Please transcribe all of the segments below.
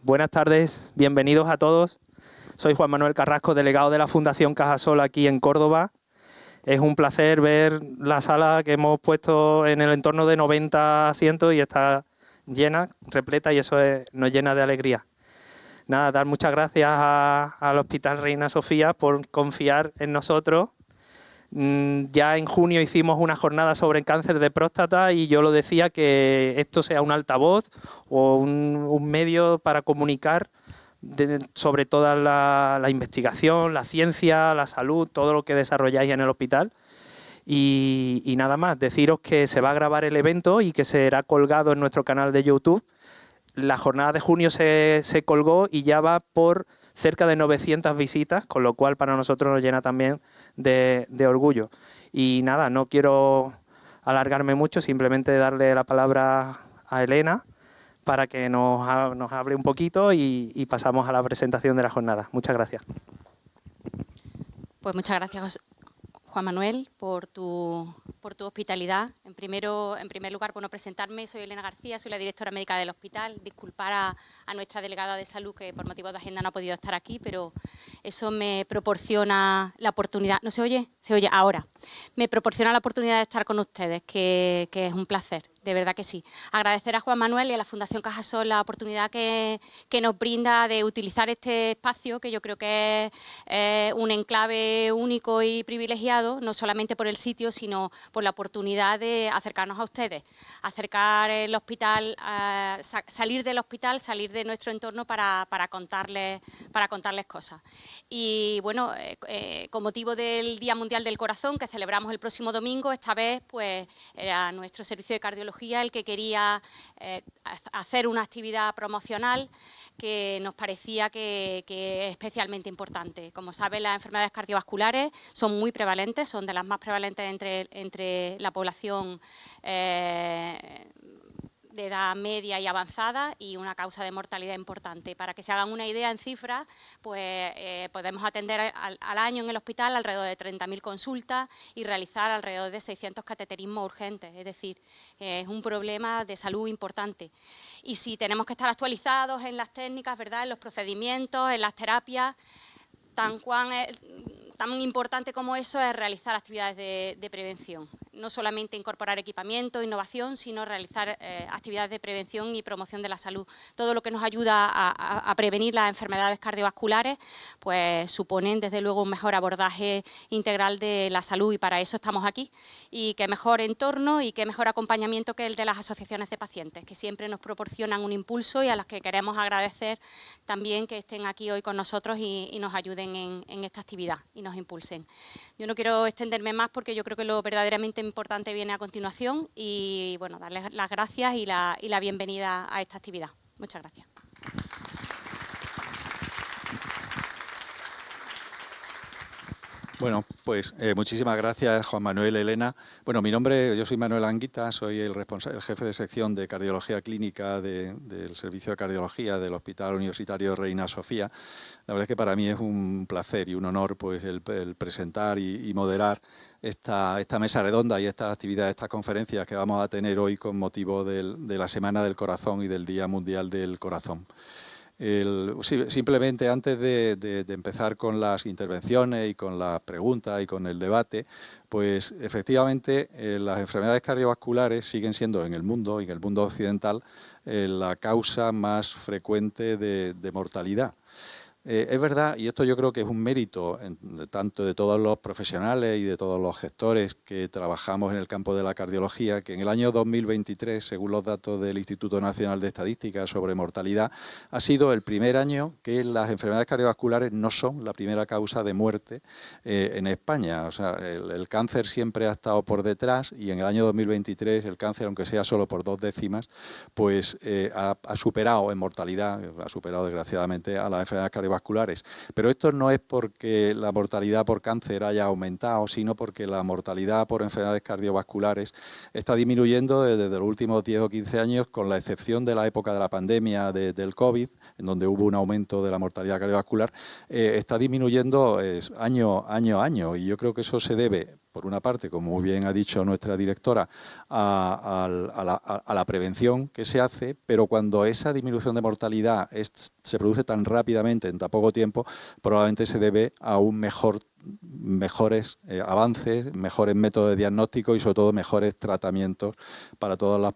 Buenas tardes, bienvenidos a todos. Soy Juan Manuel Carrasco, delegado de la Fundación Cajasol aquí en Córdoba. Es un placer ver la sala que hemos puesto en el entorno de 90 asientos y está llena, repleta, y eso nos llena de alegría. Nada, dar muchas gracias al Hospital Reina Sofía por confiar en nosotros. Ya en junio hicimos una jornada sobre el cáncer de próstata y yo lo decía, que esto sea un altavoz o un medio para comunicar sobre toda la investigación, la ciencia, la salud, todo lo que desarrolláis en el hospital. Y nada más, deciros que se va a grabar el evento y que será colgado en nuestro canal de YouTube. La jornada de junio se colgó y ya va por cerca de 900 visitas, con lo cual para nosotros nos llena también de orgullo. Y nada, no quiero alargarme mucho, simplemente darle la palabra a Elena para que nos hable un poquito y pasamos a la presentación de la jornada. Muchas gracias. Pues muchas gracias, Juan Manuel, por tu hospitalidad. En primer lugar, bueno, presentarme, soy Elena García, soy la directora médica del hospital. Disculpar a nuestra delegada de salud, que por motivos de agenda no ha podido estar aquí, pero eso me proporciona la oportunidad. ¿No se oye? Se oye ahora. Me proporciona la oportunidad de estar con ustedes, que es un placer. De verdad que sí. Agradecer a Juan Manuel y a la Fundación Cajasol la oportunidad que nos brinda de utilizar este espacio, que yo creo que es un enclave único y privilegiado, no solamente por el sitio, sino por la oportunidad de acercarnos a ustedes, acercar el hospital, salir del hospital, salir de nuestro entorno para contarles cosas. Y bueno, con motivo del Día Mundial del Corazón, que celebramos el próximo domingo, esta vez pues era nuestro servicio de cardiología el que quería hacer una actividad promocional que nos parecía que es especialmente importante. Como saben, las enfermedades cardiovasculares son muy prevalentes, son de las más prevalentes entre la población de edad media y avanzada, y una causa de mortalidad importante. Para que se hagan una idea en cifras, pues podemos atender al año en el hospital alrededor de 30.000 consultas y realizar alrededor de 600 cateterismos urgentes. Es decir, es un problema de salud importante. Y si tenemos que estar actualizados en las técnicas, ¿verdad?, en los procedimientos, en las terapias, tan importante como eso es realizar actividades de prevención. No solamente incorporar equipamiento, innovación, sino realizar actividades de prevención y promoción de la salud. Todo lo que nos ayuda a prevenir las enfermedades cardiovasculares, pues suponen desde luego un mejor abordaje integral de la salud, y para eso estamos aquí. Y qué mejor entorno y qué mejor acompañamiento que el de las asociaciones de pacientes, que siempre nos proporcionan un impulso y a las que queremos agradecer también que estén aquí hoy con nosotros y nos ayuden en esta actividad y nos impulsen. Yo no quiero extenderme más porque yo creo que lo verdaderamente importante viene a continuación, y bueno, darles las gracias y la bienvenida a esta actividad. Muchas gracias. Bueno, pues muchísimas gracias, Juan Manuel, Elena. Bueno, yo soy Manuel Anguita, soy el jefe de sección de cardiología clínica del Servicio de Cardiología del Hospital Universitario Reina Sofía. La verdad es que para mí es un placer y un honor pues el presentar y moderar esta mesa redonda y estas actividades, estas conferencias que vamos a tener hoy con motivo de la Semana del Corazón y del Día Mundial del Corazón. Simplemente antes de empezar con las intervenciones y con las preguntas y con el debate, pues efectivamente las enfermedades cardiovasculares siguen siendo en el mundo occidental la causa más frecuente de mortalidad. Es verdad, y esto yo creo que es un mérito tanto de todos los profesionales y de todos los gestores que trabajamos en el campo de la cardiología, que en el año 2023, según los datos del Instituto Nacional de Estadística sobre mortalidad, ha sido el primer año que las enfermedades cardiovasculares no son la primera causa de muerte en España. O sea, el cáncer siempre ha estado por detrás, y en el año 2023 el cáncer, aunque sea solo por 2 décimas, pues ha superado en mortalidad, ha superado desgraciadamente a las enfermedades cardiovasculares. Pero esto no es porque la mortalidad por cáncer haya aumentado, sino porque la mortalidad por enfermedades cardiovasculares está disminuyendo desde los últimos 10 o 15 años, con la excepción de la época de la pandemia del COVID, en donde hubo un aumento de la mortalidad cardiovascular. Está disminuyendo año a año, y yo creo que eso se debe por una parte, como muy bien ha dicho nuestra directora, a la prevención que se hace, pero cuando esa disminución de mortalidad se produce tan rápidamente, en tan poco tiempo, probablemente se debe a un mejores avances, mejores métodos de diagnóstico y sobre todo mejores tratamientos para todas las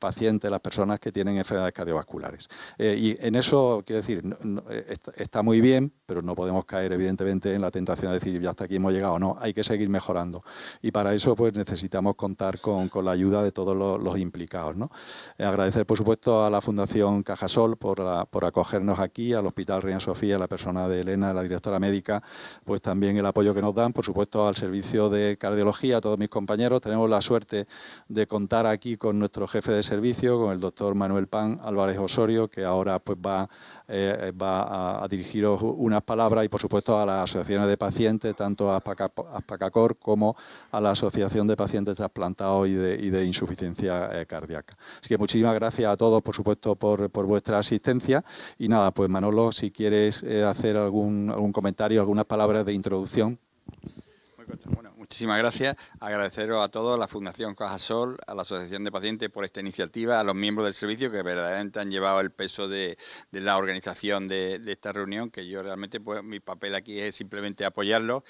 pacientes, las personas que tienen enfermedades cardiovasculares. Y en eso, quiero decir, está muy bien, pero no podemos caer evidentemente en la tentación de decir ya hasta aquí hemos llegado. No, hay que seguir mejorando. Y para eso pues necesitamos contar con la ayuda de todos los implicados, ¿no? Agradecer, por supuesto, a la Fundación Cajasol por acogernos aquí, al Hospital Reina Sofía, a la persona de Elena, la directora médica, pues también el apoyo que nos dan, por supuesto, al servicio de cardiología, a todos mis compañeros. Tenemos la suerte de contar aquí con nuestro jefe de servicio, con el doctor Manuel Pan Álvarez Osorio, que ahora pues va a dirigiros unas palabras, y por supuesto a las asociaciones de pacientes, tanto a Aspacacor como a la Asociación de Pacientes Trasplantados y de Insuficiencia Cardíaca. Así que muchísimas gracias a todos, por supuesto, por vuestra asistencia. Y nada, pues Manolo, si quieres hacer algún comentario, algunas palabras de introducción. Bueno, muchísimas gracias. Agradeceros a todos, a la Fundación Cajasol, a la Asociación de Pacientes por esta iniciativa, a los miembros del servicio que verdaderamente han llevado el peso de la organización de esta reunión, que yo realmente, pues mi papel aquí es simplemente apoyarlos.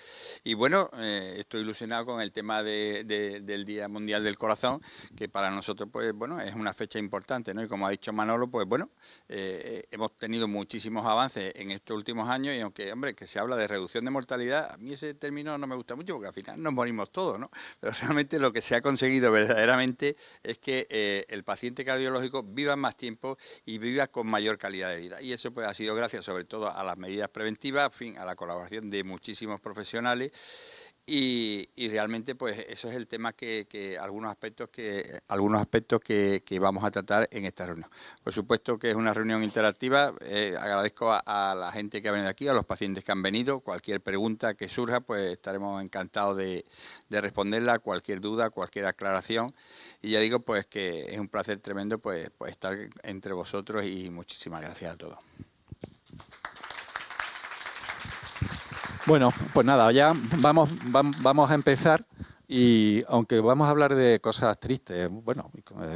Y bueno, estoy ilusionado con el tema del Día Mundial del Corazón, que para nosotros, pues bueno, es una fecha importante, ¿no? Y como ha dicho Manolo, pues bueno, hemos tenido muchísimos avances en estos últimos años, y aunque, hombre, que se habla de reducción de mortalidad, a mí ese término no me gusta mucho, porque al final nos morimos todos, ¿no? Pero realmente lo que se ha conseguido verdaderamente es que el paciente cardiológico viva más tiempo y viva con mayor calidad de vida. Y eso pues ha sido gracias sobre todo a las medidas preventivas, en fin, a la colaboración de muchísimos profesionales. Y realmente pues eso es el tema algunos aspectos que vamos a tratar en esta reunión. Por supuesto que es una reunión interactiva. Agradezco a la gente que ha venido aquí, a los pacientes que han venido. Cualquier pregunta que surja, pues estaremos encantados de responderla, cualquier duda, cualquier aclaración. Y ya digo pues que es un placer tremendo pues estar entre vosotros, y muchísimas gracias a todos. Bueno, pues nada, ya vamos a empezar, y aunque vamos a hablar de cosas tristes, bueno,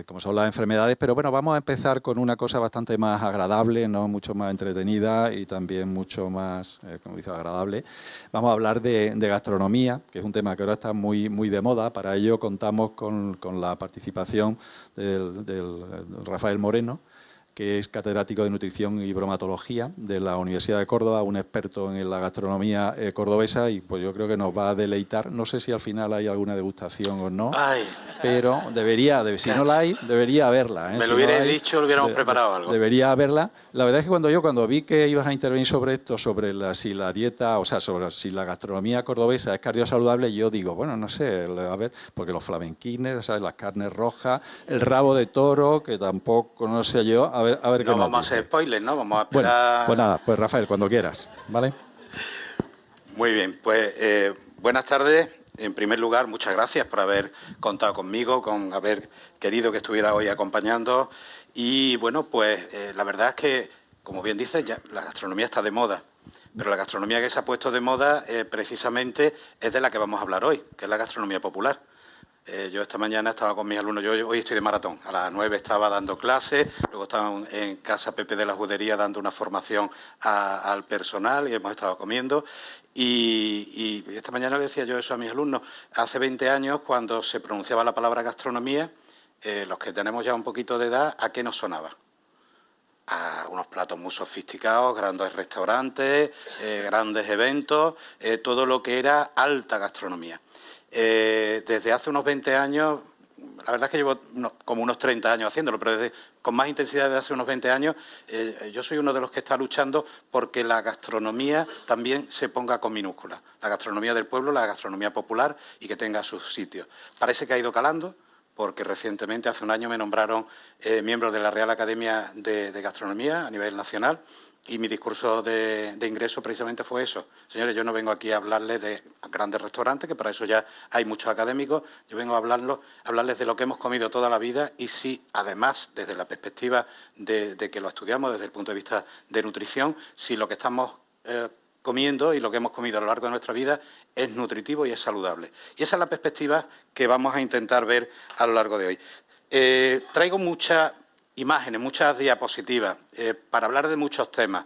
como son las enfermedades, pero bueno, vamos a empezar con una cosa bastante más agradable, ¿no? Mucho más entretenida y también mucho más, como dice, agradable. Vamos a hablar de gastronomía, que es un tema que ahora está muy de moda. Para ello contamos con la participación del Rafael Moreno, que es catedrático de Nutrición y Bromatología de la Universidad de Córdoba, un experto en la gastronomía cordobesa, y pues yo creo que nos va a deleitar. No sé si al final hay alguna degustación o no, pero si no la hay, debería haberla. Me lo hubierais dicho, lo hubiéramos preparado algo. Debería haberla. La verdad es que cuando vi que ibas a intervenir sobre esto, sobre si la dieta, o sea, sobre si la gastronomía cordobesa es cardiosaludable, yo digo, bueno, no sé, a ver, porque los flamenquines, ¿sabes? Las carnes rojas, el rabo de toro, que tampoco, no sé yo, a ver qué no vamos a hacer spoilers, ¿no? Vamos a esperar. Bueno, pues nada, pues Rafael, cuando quieras, ¿vale? Muy bien, pues buenas tardes. En primer lugar, muchas gracias por haber contado conmigo, con haber querido que estuviera hoy acompañando. Y bueno, pues la verdad es que, como bien dices, ya la gastronomía está de moda. Pero la gastronomía que se ha puesto de moda precisamente es de la que vamos a hablar hoy, que es la gastronomía popular. Yo esta mañana estaba con mis alumnos, yo hoy estoy de maratón, a las 9 estaba dando clases, luego estaba en Casa Pepe de la Judería dando una formación al personal, y hemos estado comiendo. Y esta mañana le decía yo eso a mis alumnos. Hace 20 años, cuando se pronunciaba la palabra gastronomía, los que tenemos ya un poquito de edad, ¿a qué nos sonaba? A unos platos muy sofisticados, grandes restaurantes, grandes eventos, todo lo que era alta gastronomía. Desde hace unos 20 años, la verdad es que llevo como unos 30 años haciéndolo, pero con más intensidad desde hace unos 20 años, yo soy uno de los que está luchando porque la gastronomía también se ponga con minúsculas. La gastronomía del pueblo, la gastronomía popular, y que tenga sus sitios. Parece que ha ido calando, porque recientemente, hace un año, me nombraron miembro de la Real Academia de Gastronomía a nivel nacional. Y mi discurso de ingreso precisamente fue eso. Señores, yo no vengo aquí a hablarles de grandes restaurantes, que para eso ya hay muchos académicos. Yo vengo a hablarles de lo que hemos comido toda la vida, y si además, desde la perspectiva de que lo estudiamos desde el punto de vista de nutrición, si lo que estamos comiendo y lo que hemos comido a lo largo de nuestra vida es nutritivo y es saludable. Y esa es la perspectiva que vamos a intentar ver a lo largo de hoy. Traigo muchas imágenes, muchas diapositivas para hablar de muchos temas.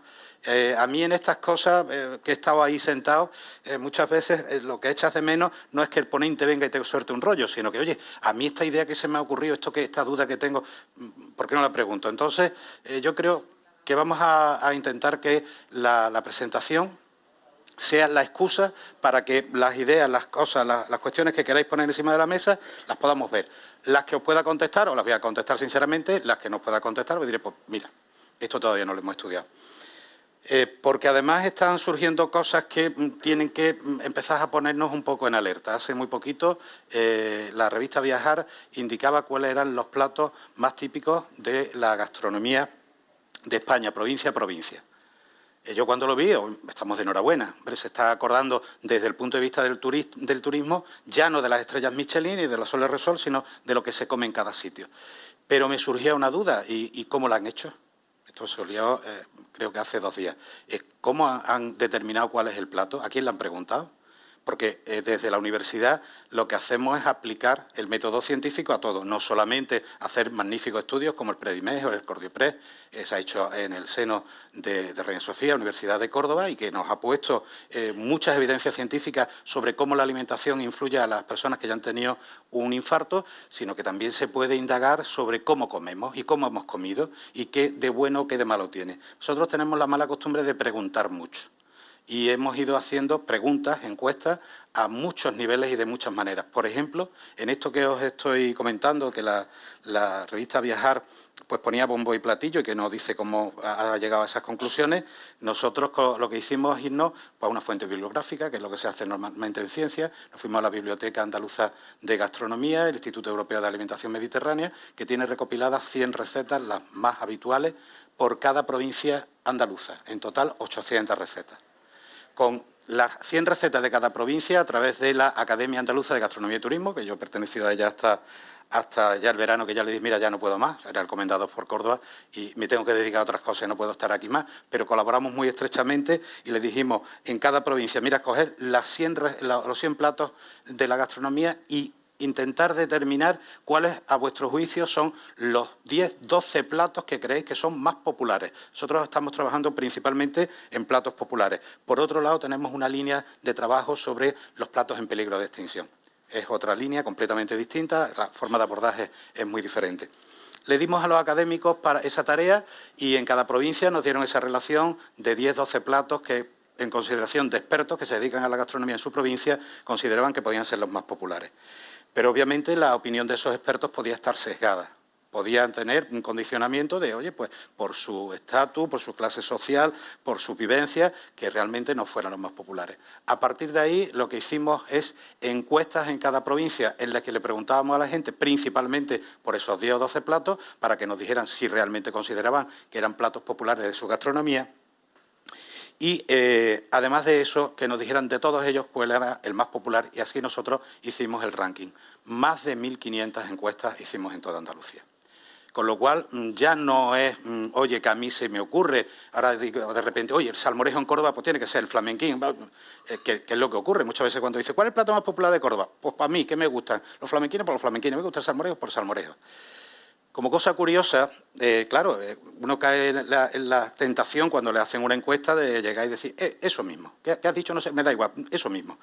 A mí en estas cosas, que he estado ahí sentado, muchas veces lo que echas de menos no es que el ponente venga y te suelte un rollo, sino que, oye, a mí esta idea que se me ha ocurrido, esta duda que tengo, ¿por qué no la pregunto? Entonces, yo creo que vamos a intentar que la presentación sea la excusa para que las ideas, las cosas, las cuestiones que queráis poner encima de la mesa, las podamos ver. Las que os pueda contestar, os las voy a contestar sinceramente, las que no os pueda contestar, os diré, pues mira, esto todavía no lo hemos estudiado. Porque además están surgiendo cosas que tienen que empezar a ponernos un poco en alerta. Hace muy poquito la revista Viajar indicaba cuáles eran los platos más típicos de la gastronomía de España, provincia a provincia. Yo cuando lo vi, estamos de enhorabuena, hombre, se está acordando desde el punto de vista del turismo, ya no de las estrellas Michelin y de los Soles Resol, sino de lo que se come en cada sitio. Pero me surgía una duda, ¿y cómo lo han hecho? Esto salió, creo que hace 2 días. ¿Cómo han determinado cuál es el plato? ¿A quién le han preguntado? Porque desde la universidad lo que hacemos es aplicar el método científico a todo, no solamente hacer magníficos estudios como el Predimed o el Cordiopres, se ha hecho en el seno de Reina Sofía, Universidad de Córdoba, y que nos ha puesto muchas evidencias científicas sobre cómo la alimentación influye a las personas que ya han tenido un infarto, sino que también se puede indagar sobre cómo comemos y cómo hemos comido y qué de bueno o qué de malo tiene. Nosotros tenemos la mala costumbre de preguntar mucho. Y hemos ido haciendo preguntas, encuestas, a muchos niveles y de muchas maneras. Por ejemplo, en esto que os estoy comentando, que la revista Viajar pues ponía bombo y platillo y que nos dice cómo ha llegado a esas conclusiones, nosotros lo que hicimos es irnos pues, a una fuente bibliográfica, que es lo que se hace normalmente en ciencia. Nos fuimos a la Biblioteca Andaluza de Gastronomía, el Instituto Europeo de Alimentación Mediterránea, que tiene recopiladas 100 recetas, las más habituales, por cada provincia andaluza. En total, 800 recetas. Con las 100 recetas de cada provincia a través de la Academia Andaluza de Gastronomía y Turismo, que yo he pertenecido a ella hasta ya el verano, que ya le dije, mira, ya no puedo más, era el comendador por Córdoba y me tengo que dedicar a otras cosas, no puedo estar aquí más, pero colaboramos muy estrechamente y le dijimos en cada provincia, mira, coger los 100 platos de la gastronomía y intentar determinar cuáles, a vuestro juicio, son los 10, 12 platos que creéis que son más populares. Nosotros estamos trabajando principalmente en platos populares. Por otro lado, tenemos una línea de trabajo sobre los platos en peligro de extinción. Es otra línea completamente distinta, la forma de abordaje es muy diferente. Le dimos a los académicos para esa tarea y en cada provincia nos dieron esa relación de 10, 12 platos que, en consideración de expertos que se dedican a la gastronomía en su provincia, consideraban que podían ser los más populares. Pero obviamente la opinión de esos expertos podía estar sesgada, podían tener un condicionamiento de, oye, pues por su estatus, por su clase social, por su vivencia, que realmente no fueran los más populares. A partir de ahí lo que hicimos es encuestas en cada provincia en las que le preguntábamos a la gente, principalmente por esos 10 o 12 platos, para que nos dijeran si realmente consideraban que eran platos populares de su gastronomía. Y además de eso, que nos dijeran de todos ellos cuál era el más popular y así nosotros hicimos el ranking. Más de 1.500 encuestas hicimos en toda Andalucía. Con lo cual ya no es, oye, que a mí se me ocurre, ahora digo de repente, oye, el salmorejo en Córdoba pues tiene que ser el flamenquín, que es lo que ocurre muchas veces cuando dice, ¿cuál es el plato más popular de Córdoba? Pues para mí, ¿qué me gustan? Los flamenquines por los flamenquines, me gusta el salmorejo por el salmorejo. Como cosa curiosa, claro, uno cae en la tentación cuando le hacen una encuesta de llegar y decir, eso mismo, ¿qué has dicho? No sé, me da igual, eso mismo.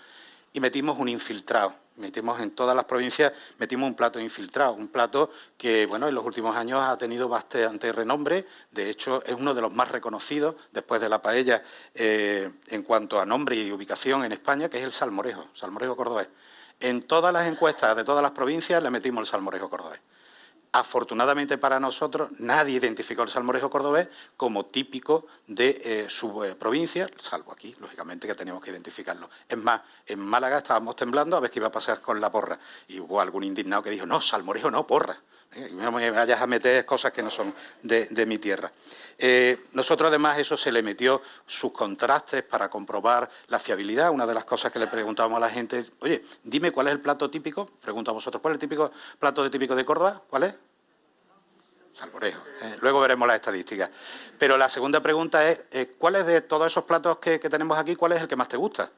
Y metimos un infiltrado, metimos en todas las provincias, metimos un plato infiltrado, un plato que, bueno, en los últimos años ha tenido bastante renombre, de hecho es uno de los más reconocidos, después de la paella, en cuanto a nombre y ubicación en España, que es el salmorejo cordobés. En todas las encuestas de todas las provincias le metimos el salmorejo cordobés. Afortunadamente para nosotros, nadie identificó el salmorejo cordobés como típico de su provincia, salvo aquí, lógicamente, que teníamos que identificarlo. Es más, en Málaga estábamos temblando a ver qué iba a pasar con la porra. Y hubo algún indignado que dijo, no, salmorejo no, porra. No me vayas a meter cosas que no son de mi tierra. Nosotros, además, eso se le metió sus contrastes para comprobar la fiabilidad. Una de las cosas que le preguntábamos a la gente, oye, dime cuál es el plato típico, pregunto a vosotros, ¿cuál es el plato típico de Córdoba? ¿Cuál es? salmorejo. Luego veremos las estadísticas. Pero la segunda pregunta es, ¿cuál es de todos esos platos que tenemos aquí, cuál es el que más te gusta?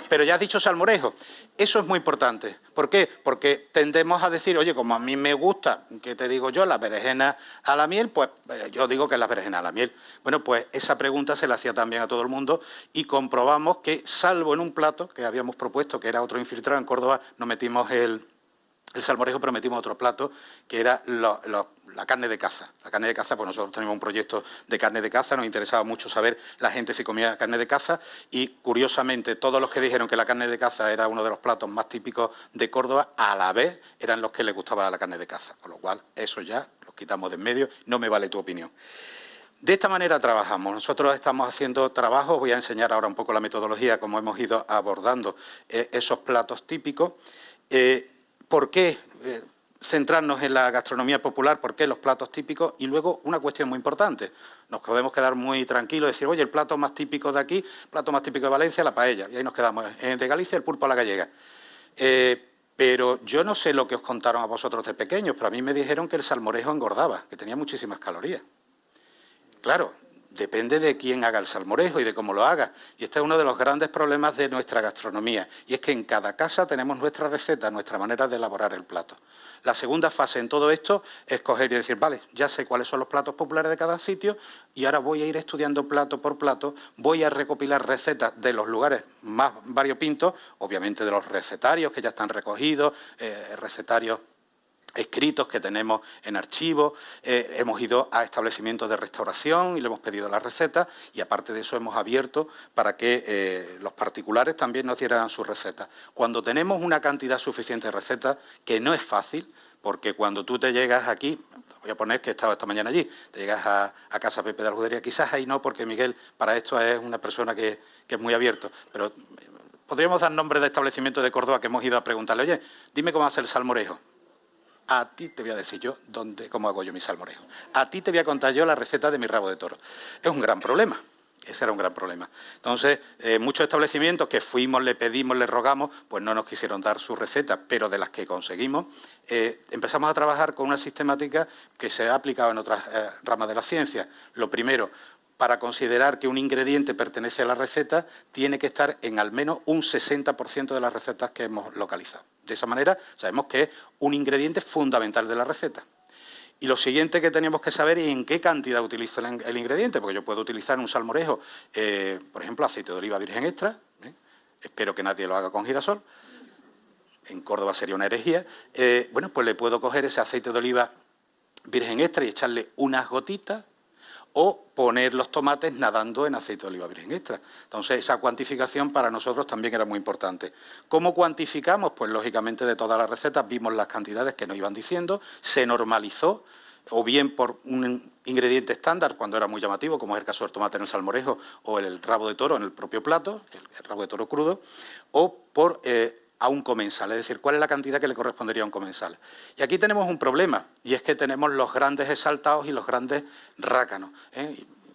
Pero ya has dicho salmorejo. Eso es muy importante. ¿Por qué? Porque tendemos a decir, oye, como a mí me gusta, ¿qué te digo yo? La berenjena a la miel, pues yo digo que es la berenjena a la miel. Bueno, pues esa pregunta se la hacía también a todo el mundo y comprobamos que, salvo en un plato que habíamos propuesto, que era otro infiltrado en Córdoba, no metimos el salmorejo, pero metimos otro plato, que era la carne de caza. La carne de caza, pues nosotros tenemos un proyecto de carne de caza, nos interesaba mucho saber la gente si comía carne de caza y, curiosamente, todos los que dijeron que la carne de caza era uno de los platos más típicos de Córdoba, a la vez eran los que les gustaba la carne de caza. Con lo cual, eso ya lo quitamos de en medio, no me vale tu opinión. De esta manera trabajamos. Nosotros estamos haciendo trabajo, voy a enseñar ahora un poco la metodología, cómo hemos ido abordando esos platos típicos. ¿Por qué centrarnos en la gastronomía popular? ¿Por qué los platos típicos? Y luego una cuestión muy importante. Nos podemos quedar muy tranquilos y decir, oye, el plato más típico de aquí, el plato más típico de Valencia, la paella. Y ahí nos quedamos. De Galicia, el pulpo a la gallega. Pero yo no sé lo que os contaron a vosotros de pequeños, pero a mí me dijeron que el salmorejo engordaba, que tenía muchísimas calorías. Claro, depende de quién haga el salmorejo y de cómo lo haga. Y este es uno de los grandes problemas de nuestra gastronomía. Y es que en cada casa tenemos nuestra receta, nuestra manera de elaborar el plato. La segunda fase en todo esto es coger y decir, vale, ya sé cuáles son los platos populares de cada sitio y ahora voy a ir estudiando plato por plato, voy a recopilar recetas de los lugares más variopintos, obviamente de los recetarios que ya están recogidos, recetarios escritos que tenemos en archivo, hemos ido a establecimientos de restauración y le hemos pedido las recetas y aparte de eso hemos abierto para que los particulares también nos dieran sus recetas. Cuando tenemos una cantidad suficiente de recetas, que no es fácil, porque cuando tú te llegas aquí, voy a poner que he estado esta mañana allí, te llegas a Casa Pepe de la Judería, quizás ahí no, porque Miguel para esto es una persona que es muy abierto, pero podríamos dar nombres de establecimientos de Córdoba que hemos ido a preguntarle, oye, dime cómo hace el salmorejo. A ti te voy a decir yo cómo hago yo mi salmorejo. A ti te voy a contar yo la receta de mi rabo de toro. Es un gran problema. Ese era un gran problema. Entonces, muchos establecimientos que fuimos, le pedimos, le rogamos, pues no nos quisieron dar su receta, pero de las que conseguimos, empezamos a trabajar con una sistemática que se ha aplicado en otras ramas de la ciencia. Lo primero, para considerar que un ingrediente pertenece a la receta, tiene que estar en al menos un 60% de las recetas que hemos localizado. De esa manera, sabemos que es un ingrediente fundamental de la receta. Y lo siguiente que tenemos que saber es en qué cantidad utilizo el ingrediente, porque yo puedo utilizar en un salmorejo, por ejemplo, aceite de oliva virgen extra, espero que nadie lo haga con girasol, en Córdoba sería una herejía, bueno, pues le puedo coger ese aceite de oliva virgen extra y echarle unas gotitas, o poner los tomates nadando en aceite de oliva virgen extra. Entonces, esa cuantificación para nosotros también era muy importante. ¿Cómo cuantificamos? Pues, lógicamente, de todas las recetas vimos las cantidades que nos iban diciendo, se normalizó, o bien por un ingrediente estándar, cuando era muy llamativo, como es el caso del tomate en el salmorejo, o el rabo de toro en el propio plato, el rabo de toro crudo, o por a un comensal, es decir, cuál es la cantidad que le correspondería a un comensal. Y aquí tenemos un problema, y es que tenemos los grandes exaltados y los grandes rácanos.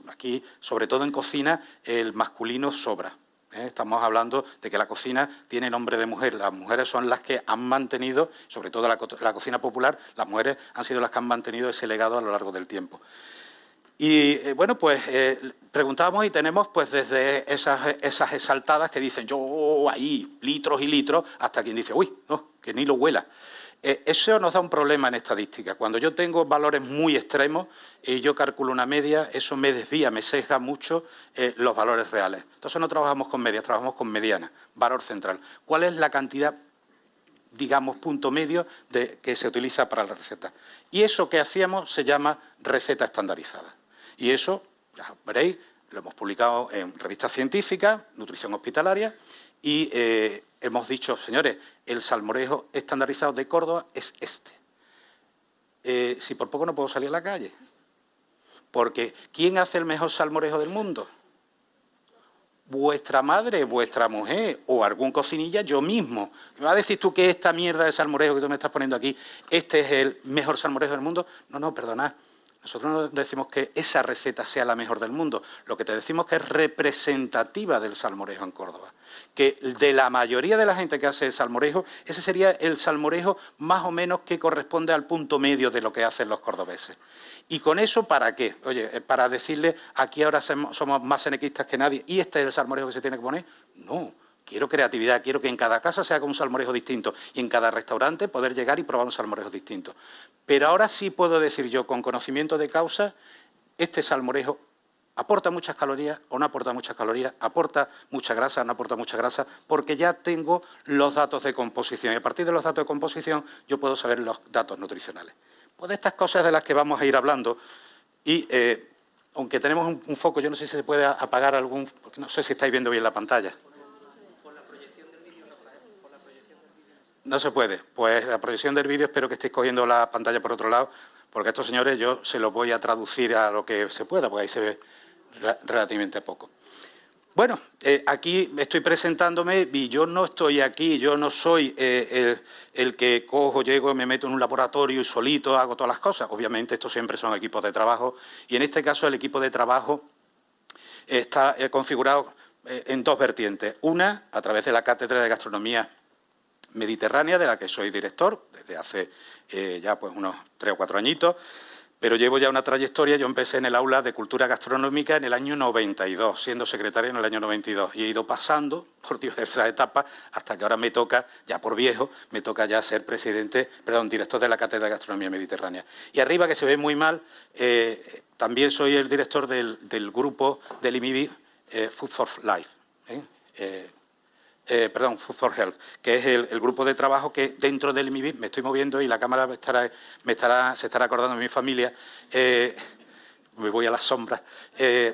Aquí, sobre todo en cocina, el masculino sobra. Estamos hablando de que la cocina tiene nombre de mujer. Las mujeres son las que han mantenido, sobre todo la cocina popular, las mujeres han sido las que han mantenido ese legado a lo largo del tiempo. Y bueno, pues preguntábamos y tenemos pues desde esas exaltadas que dicen yo ahí, litros y litros, hasta quien dice, uy, no, que ni lo huela. Eso nos da un problema en estadística. Cuando yo tengo valores muy extremos y yo calculo una media, eso me desvía, me sesga mucho los valores reales. Entonces no trabajamos con medias, trabajamos con medianas, valor central. ¿Cuál es la cantidad, digamos, punto medio que se utiliza para la receta? Y eso que hacíamos se llama receta estandarizada. Y eso, ya veréis, lo hemos publicado en revistas científicas, Nutrición Hospitalaria, y hemos dicho, señores, el salmorejo estandarizado de Córdoba es este. Si por poco no puedo salir a la calle. Porque, ¿quién hace el mejor salmorejo del mundo? Vuestra madre, vuestra mujer o algún cocinilla, yo mismo. ¿Me vas a decir tú que esta mierda de salmorejo que tú me estás poniendo aquí, este es el mejor salmorejo del mundo? No, perdonad. Nosotros no decimos que esa receta sea la mejor del mundo, lo que te decimos es que es representativa del salmorejo en Córdoba. Que de la mayoría de la gente que hace salmorejo, ese sería el salmorejo más o menos que corresponde al punto medio de lo que hacen los cordobeses. ¿Y con eso para qué? Oye, para decirle aquí ahora somos más senequistas que nadie y este es el salmorejo que se tiene que poner. No, quiero creatividad, quiero que en cada casa se haga un salmorejo distinto y en cada restaurante poder llegar y probar un salmorejo distinto. Pero ahora sí puedo decir yo, con conocimiento de causa, este salmorejo aporta muchas calorías o no aporta muchas calorías, aporta mucha grasa o no aporta mucha grasa, porque ya tengo los datos de composición y a partir de los datos de composición yo puedo saber los datos nutricionales. Pues de estas cosas de las que vamos a ir hablando y aunque tenemos un foco, yo no sé si se puede apagar algún, porque no sé si estáis viendo bien la pantalla. No se puede. Pues la proyección del vídeo espero que estéis cogiendo la pantalla por otro lado, porque a estos señores yo se los voy a traducir a lo que se pueda, porque ahí se ve relativamente poco. Bueno, aquí estoy presentándome y yo no estoy aquí, yo no soy el que cojo, llego, me meto en un laboratorio y solito hago todas las cosas. Obviamente estos siempre son equipos de trabajo y en este caso el equipo de trabajo está configurado en dos vertientes. Una, a través de la Cátedra de Gastronomía Mediterránea, de la que soy director desde hace ya pues unos 3 o 4 añitos, pero llevo ya una trayectoria. Yo empecé en el aula de Cultura Gastronómica en el año 92, siendo secretario en el año 92, y he ido pasando por diversas etapas hasta que ahora me toca, ya por viejo, me toca ya ser director de la Cátedra de Gastronomía Mediterránea. Y arriba, que se ve muy mal, también soy el director del grupo del IMIBI Food for Life, Food for Health, que es el grupo de trabajo que dentro del IMIBI, me estoy moviendo y la cámara se estará acordando de mi familia, me voy a las sombras.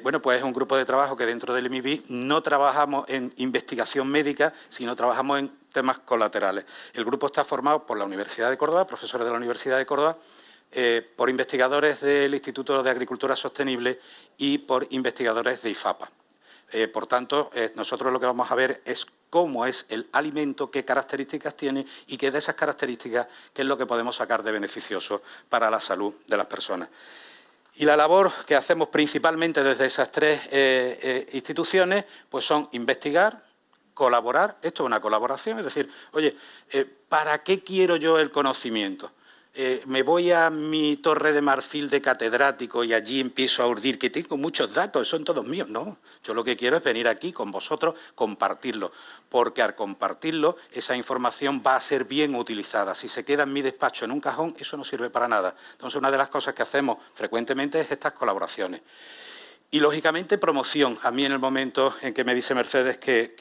Bueno, pues es un grupo de trabajo que dentro del IMIBI no trabajamos en investigación médica, sino trabajamos en temas colaterales. El grupo está formado por la Universidad de Córdoba, profesores de la Universidad de Córdoba, por investigadores del Instituto de Agricultura Sostenible y por investigadores de IFAPA. Por tanto, nosotros lo que vamos a ver es cómo es el alimento, qué características tiene y qué de esas características, qué es lo que podemos sacar de beneficioso para la salud de las personas. Y la labor que hacemos principalmente desde esas tres instituciones, pues son investigar, colaborar. Esto es una colaboración, es decir, oye, ¿para qué quiero yo el conocimiento? Me voy a mi torre de marfil de catedrático y allí empiezo a urdir que tengo muchos datos, son todos míos. No, yo lo que quiero es venir aquí con vosotros, compartirlo, porque al compartirlo esa información va a ser bien utilizada. Si se queda en mi despacho en un cajón, eso no sirve para nada. Entonces, una de las cosas que hacemos frecuentemente es estas colaboraciones. Y, lógicamente, promoción. A mí, en el momento en que me dice Mercedes que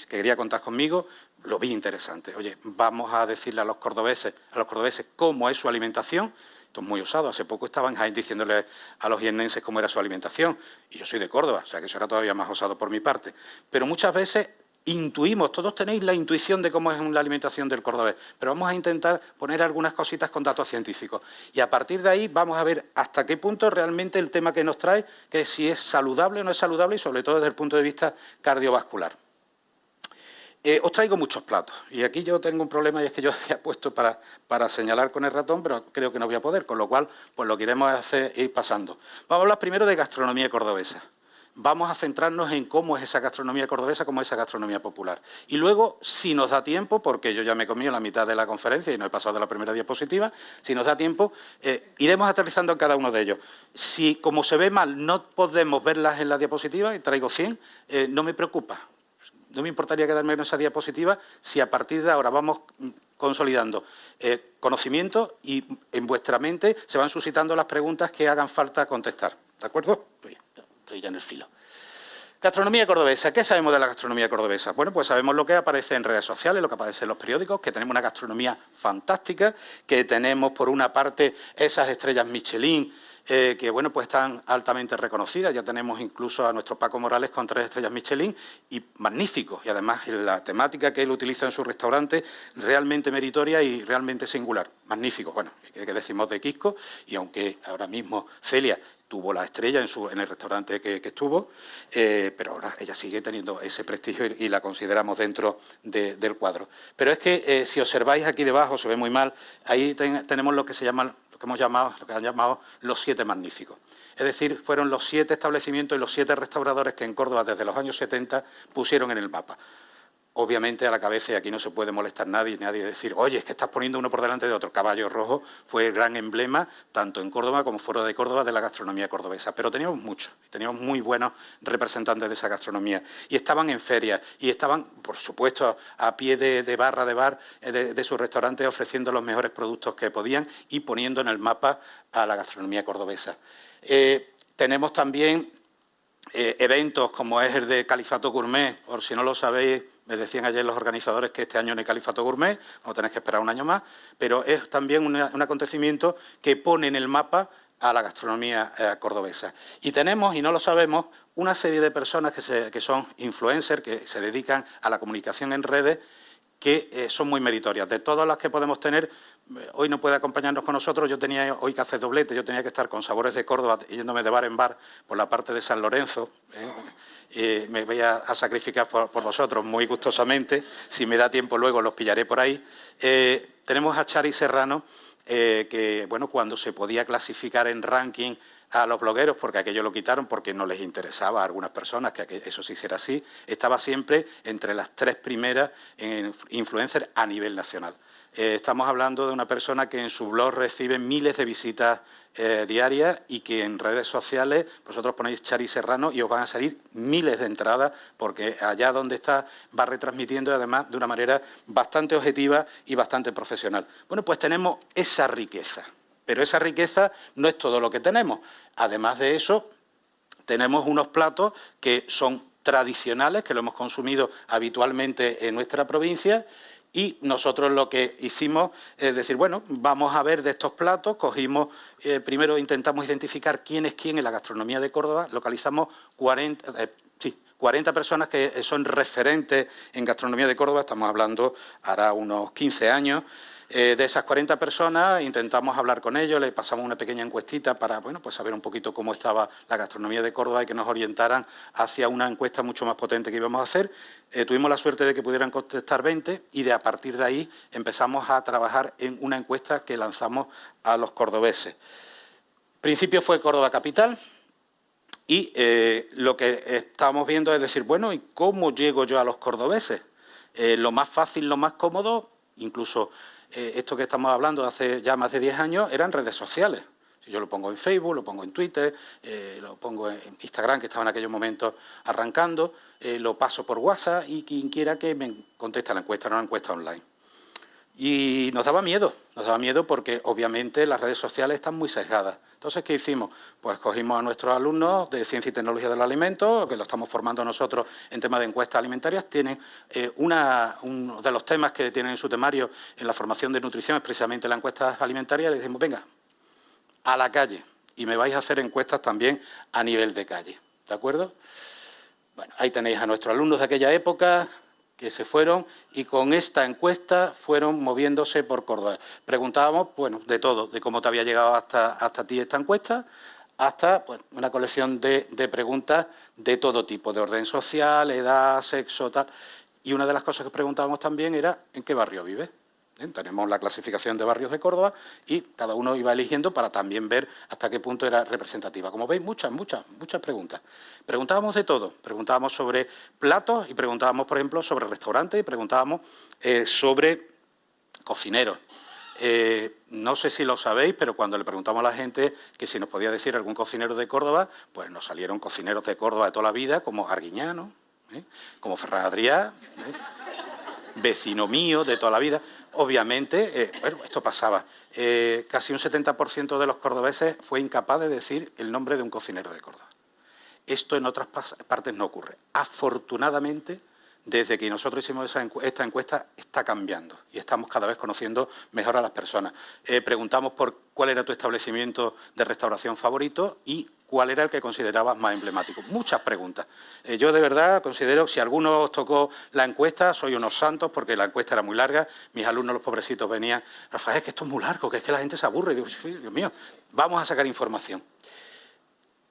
quería contar conmigo, lo vi interesante. Oye, vamos a decirle a los cordobeses cómo es su alimentación. Esto es muy osado. Hace poco estaba en Jaén diciéndole a los jiennenses cómo era su alimentación. Y yo soy de Córdoba, o sea que eso era todavía más osado por mi parte. Pero muchas veces intuimos, todos tenéis la intuición de cómo es la alimentación del cordobés, pero vamos a intentar poner algunas cositas con datos científicos. Y a partir de ahí vamos a ver hasta qué punto realmente el tema que nos trae, que es si es saludable o no es saludable y sobre todo desde el punto de vista cardiovascular. Os traigo muchos platos y aquí yo tengo un problema y es que yo había puesto para señalar con el ratón, pero creo que no voy a poder, con lo cual pues lo que iremos a hacer es ir pasando. Vamos a hablar primero de gastronomía cordobesa. Vamos a centrarnos en cómo es esa gastronomía cordobesa, cómo es esa gastronomía popular. Y luego, si nos da tiempo, porque yo ya me he comido la mitad de la conferencia y no he pasado de la primera diapositiva, si nos da tiempo, iremos aterrizando en cada uno de ellos. Si, como se ve mal, no podemos verlas en la diapositiva, y traigo 100, no me preocupa. No me importaría quedarme en esa diapositiva si a partir de ahora vamos consolidando conocimiento y en vuestra mente se van suscitando las preguntas que hagan falta contestar. ¿De acuerdo? Estoy ya en el filo. Gastronomía cordobesa. ¿Qué sabemos de la gastronomía cordobesa? Bueno, pues sabemos lo que aparece en redes sociales, lo que aparece en los periódicos, que tenemos una gastronomía fantástica, que tenemos por una parte esas estrellas Michelin, que bueno, pues están altamente reconocidas. Ya tenemos incluso a nuestro Paco Morales con 3 estrellas Michelin y magnífico. Y además la temática que él utiliza en su restaurante, realmente meritoria y realmente singular. Magnífico. Bueno, ¿qué decimos de Quisco? Y aunque ahora mismo Celia tuvo la estrella en el restaurante que estuvo, pero ahora ella sigue teniendo ese prestigio y la consideramos dentro del cuadro. Pero es que si observáis aquí debajo, se ve muy mal, ahí tenemos lo que se llaman lo que han llamado los 7 magníficos. Es decir, fueron los 7 establecimientos y los 7 restauradores que en Córdoba desde los años 70 pusieron en el mapa. Obviamente a la cabeza, y aquí no se puede molestar nadie decir, oye, es que estás poniendo uno por delante de otro. Caballo Rojo fue el gran emblema, tanto en Córdoba como fuera de Córdoba, de la gastronomía cordobesa. Pero teníamos muchos, teníamos muy buenos representantes de esa gastronomía. Y estaban en ferias, y estaban, por supuesto, a pie de barra, de bar, de sus restaurantes, ofreciendo los mejores productos que podían y poniendo en el mapa a la gastronomía cordobesa. Tenemos también eventos como es el de Califato Gourmet, por si no lo sabéis. Me decían ayer los organizadores que este año no hay Califato Gourmet, vamos a tener que esperar un año más, pero es también un acontecimiento que pone en el mapa a la gastronomía cordobesa. Y tenemos, y no lo sabemos, una serie de personas que son influencers, que se dedican a la comunicación en redes, que son muy meritorias. De todas las que podemos tener, hoy no puede acompañarnos con nosotros, yo tenía hoy que hacer doblete, yo tenía que estar con Sabores de Córdoba, yéndome de bar en bar por la parte de San Lorenzo. Me voy a sacrificar por vosotros muy gustosamente, si me da tiempo luego los pillaré por ahí. Tenemos a Chari Serrano, que bueno, cuando se podía clasificar en ranking a los blogueros, porque aquello lo quitaron porque no les interesaba a algunas personas que eso se hiciera así, estaba siempre entre las 3 primeras en influencers a nivel nacional. Estamos hablando de una persona que en su blog recibe miles de visitas diarias y que en redes sociales vosotros ponéis Chari Serrano y os van a salir miles de entradas porque allá donde está va retransmitiendo y además de una manera bastante objetiva y bastante profesional. Bueno, pues tenemos esa riqueza, pero esa riqueza no es todo lo que tenemos. Además de eso, tenemos unos platos que son tradicionales, que lo hemos consumido habitualmente en nuestra provincia. Y nosotros lo que hicimos es decir, bueno, vamos a ver de estos platos, primero intentamos identificar quién es quién en la gastronomía de Córdoba, localizamos 40 personas que son referentes en gastronomía de Córdoba, estamos hablando hará unos 15 años. De esas 40 personas intentamos hablar con ellos, les pasamos una pequeña encuestita para bueno, pues saber un poquito cómo estaba la gastronomía de Córdoba y que nos orientaran hacia una encuesta mucho más potente que íbamos a hacer. Tuvimos la suerte de que pudieran contestar 20 y a partir de ahí empezamos a trabajar en una encuesta que lanzamos a los cordobeses. Al principio fue Córdoba Capital y lo que estábamos viendo es decir, bueno, ¿y cómo llego yo a los cordobeses? Lo más fácil, lo más cómodo, incluso esto que estamos hablando hace ya más de 10 años, eran redes sociales. Yo lo pongo en Facebook, lo pongo en Twitter, lo pongo en Instagram, que estaba en aquellos momentos arrancando, lo paso por WhatsApp y quien quiera que me conteste la encuesta, no una encuesta online. Y nos daba miedo porque obviamente las redes sociales están muy sesgadas. Entonces, ¿qué hicimos? Pues cogimos a nuestros alumnos de Ciencia y Tecnología del Alimento, que lo estamos formando nosotros en temas de encuestas alimentarias. Tienen uno de los temas que tienen en su temario en la formación de nutrición es precisamente la encuesta alimentaria. Le decimos, venga, a la calle, y me vais a hacer encuestas también a nivel de calle, ¿de acuerdo? Bueno, ahí tenéis a nuestros alumnos de aquella época que se fueron y con esta encuesta fueron moviéndose por Córdoba. Preguntábamos, bueno, de todo, de cómo te había llegado hasta ti esta encuesta, hasta pues, una colección de preguntas de todo tipo, de orden social, edad, sexo, tal. Y una de las cosas que preguntábamos también era ¿en qué barrio vives? Tenemos la clasificación de barrios de Córdoba y cada uno iba eligiendo para también ver hasta qué punto era representativa. Como veis, muchas preguntas. Preguntábamos de todo. Preguntábamos sobre platos y preguntábamos, por ejemplo, sobre restaurantes y preguntábamos sobre cocineros. No sé si lo sabéis, pero cuando le preguntamos a la gente que si nos podía decir algún cocinero de Córdoba, pues nos salieron cocineros de Córdoba de toda la vida, como Arguiñano, como Ferran Adrià, vecino mío de toda la vida. Obviamente, bueno, esto pasaba. Casi un 70% de los cordobeses fue incapaz de decir el nombre de un cocinero de Córdoba. Esto en otras partes no ocurre. Afortunadamente, desde que nosotros hicimos esta encuesta, está cambiando y estamos cada vez conociendo mejor a las personas. Preguntamos por cuál era tu establecimiento de restauración favorito y cuál era el que considerabas más emblemático. Muchas preguntas. Yo de verdad considero que si a alguno os tocó la encuesta, soy unos santos porque la encuesta era muy larga. Mis alumnos, los pobrecitos, venían, Rafael, es que esto es muy largo, que es que la gente se aburre. Y digo, Dios mío, vamos a sacar información.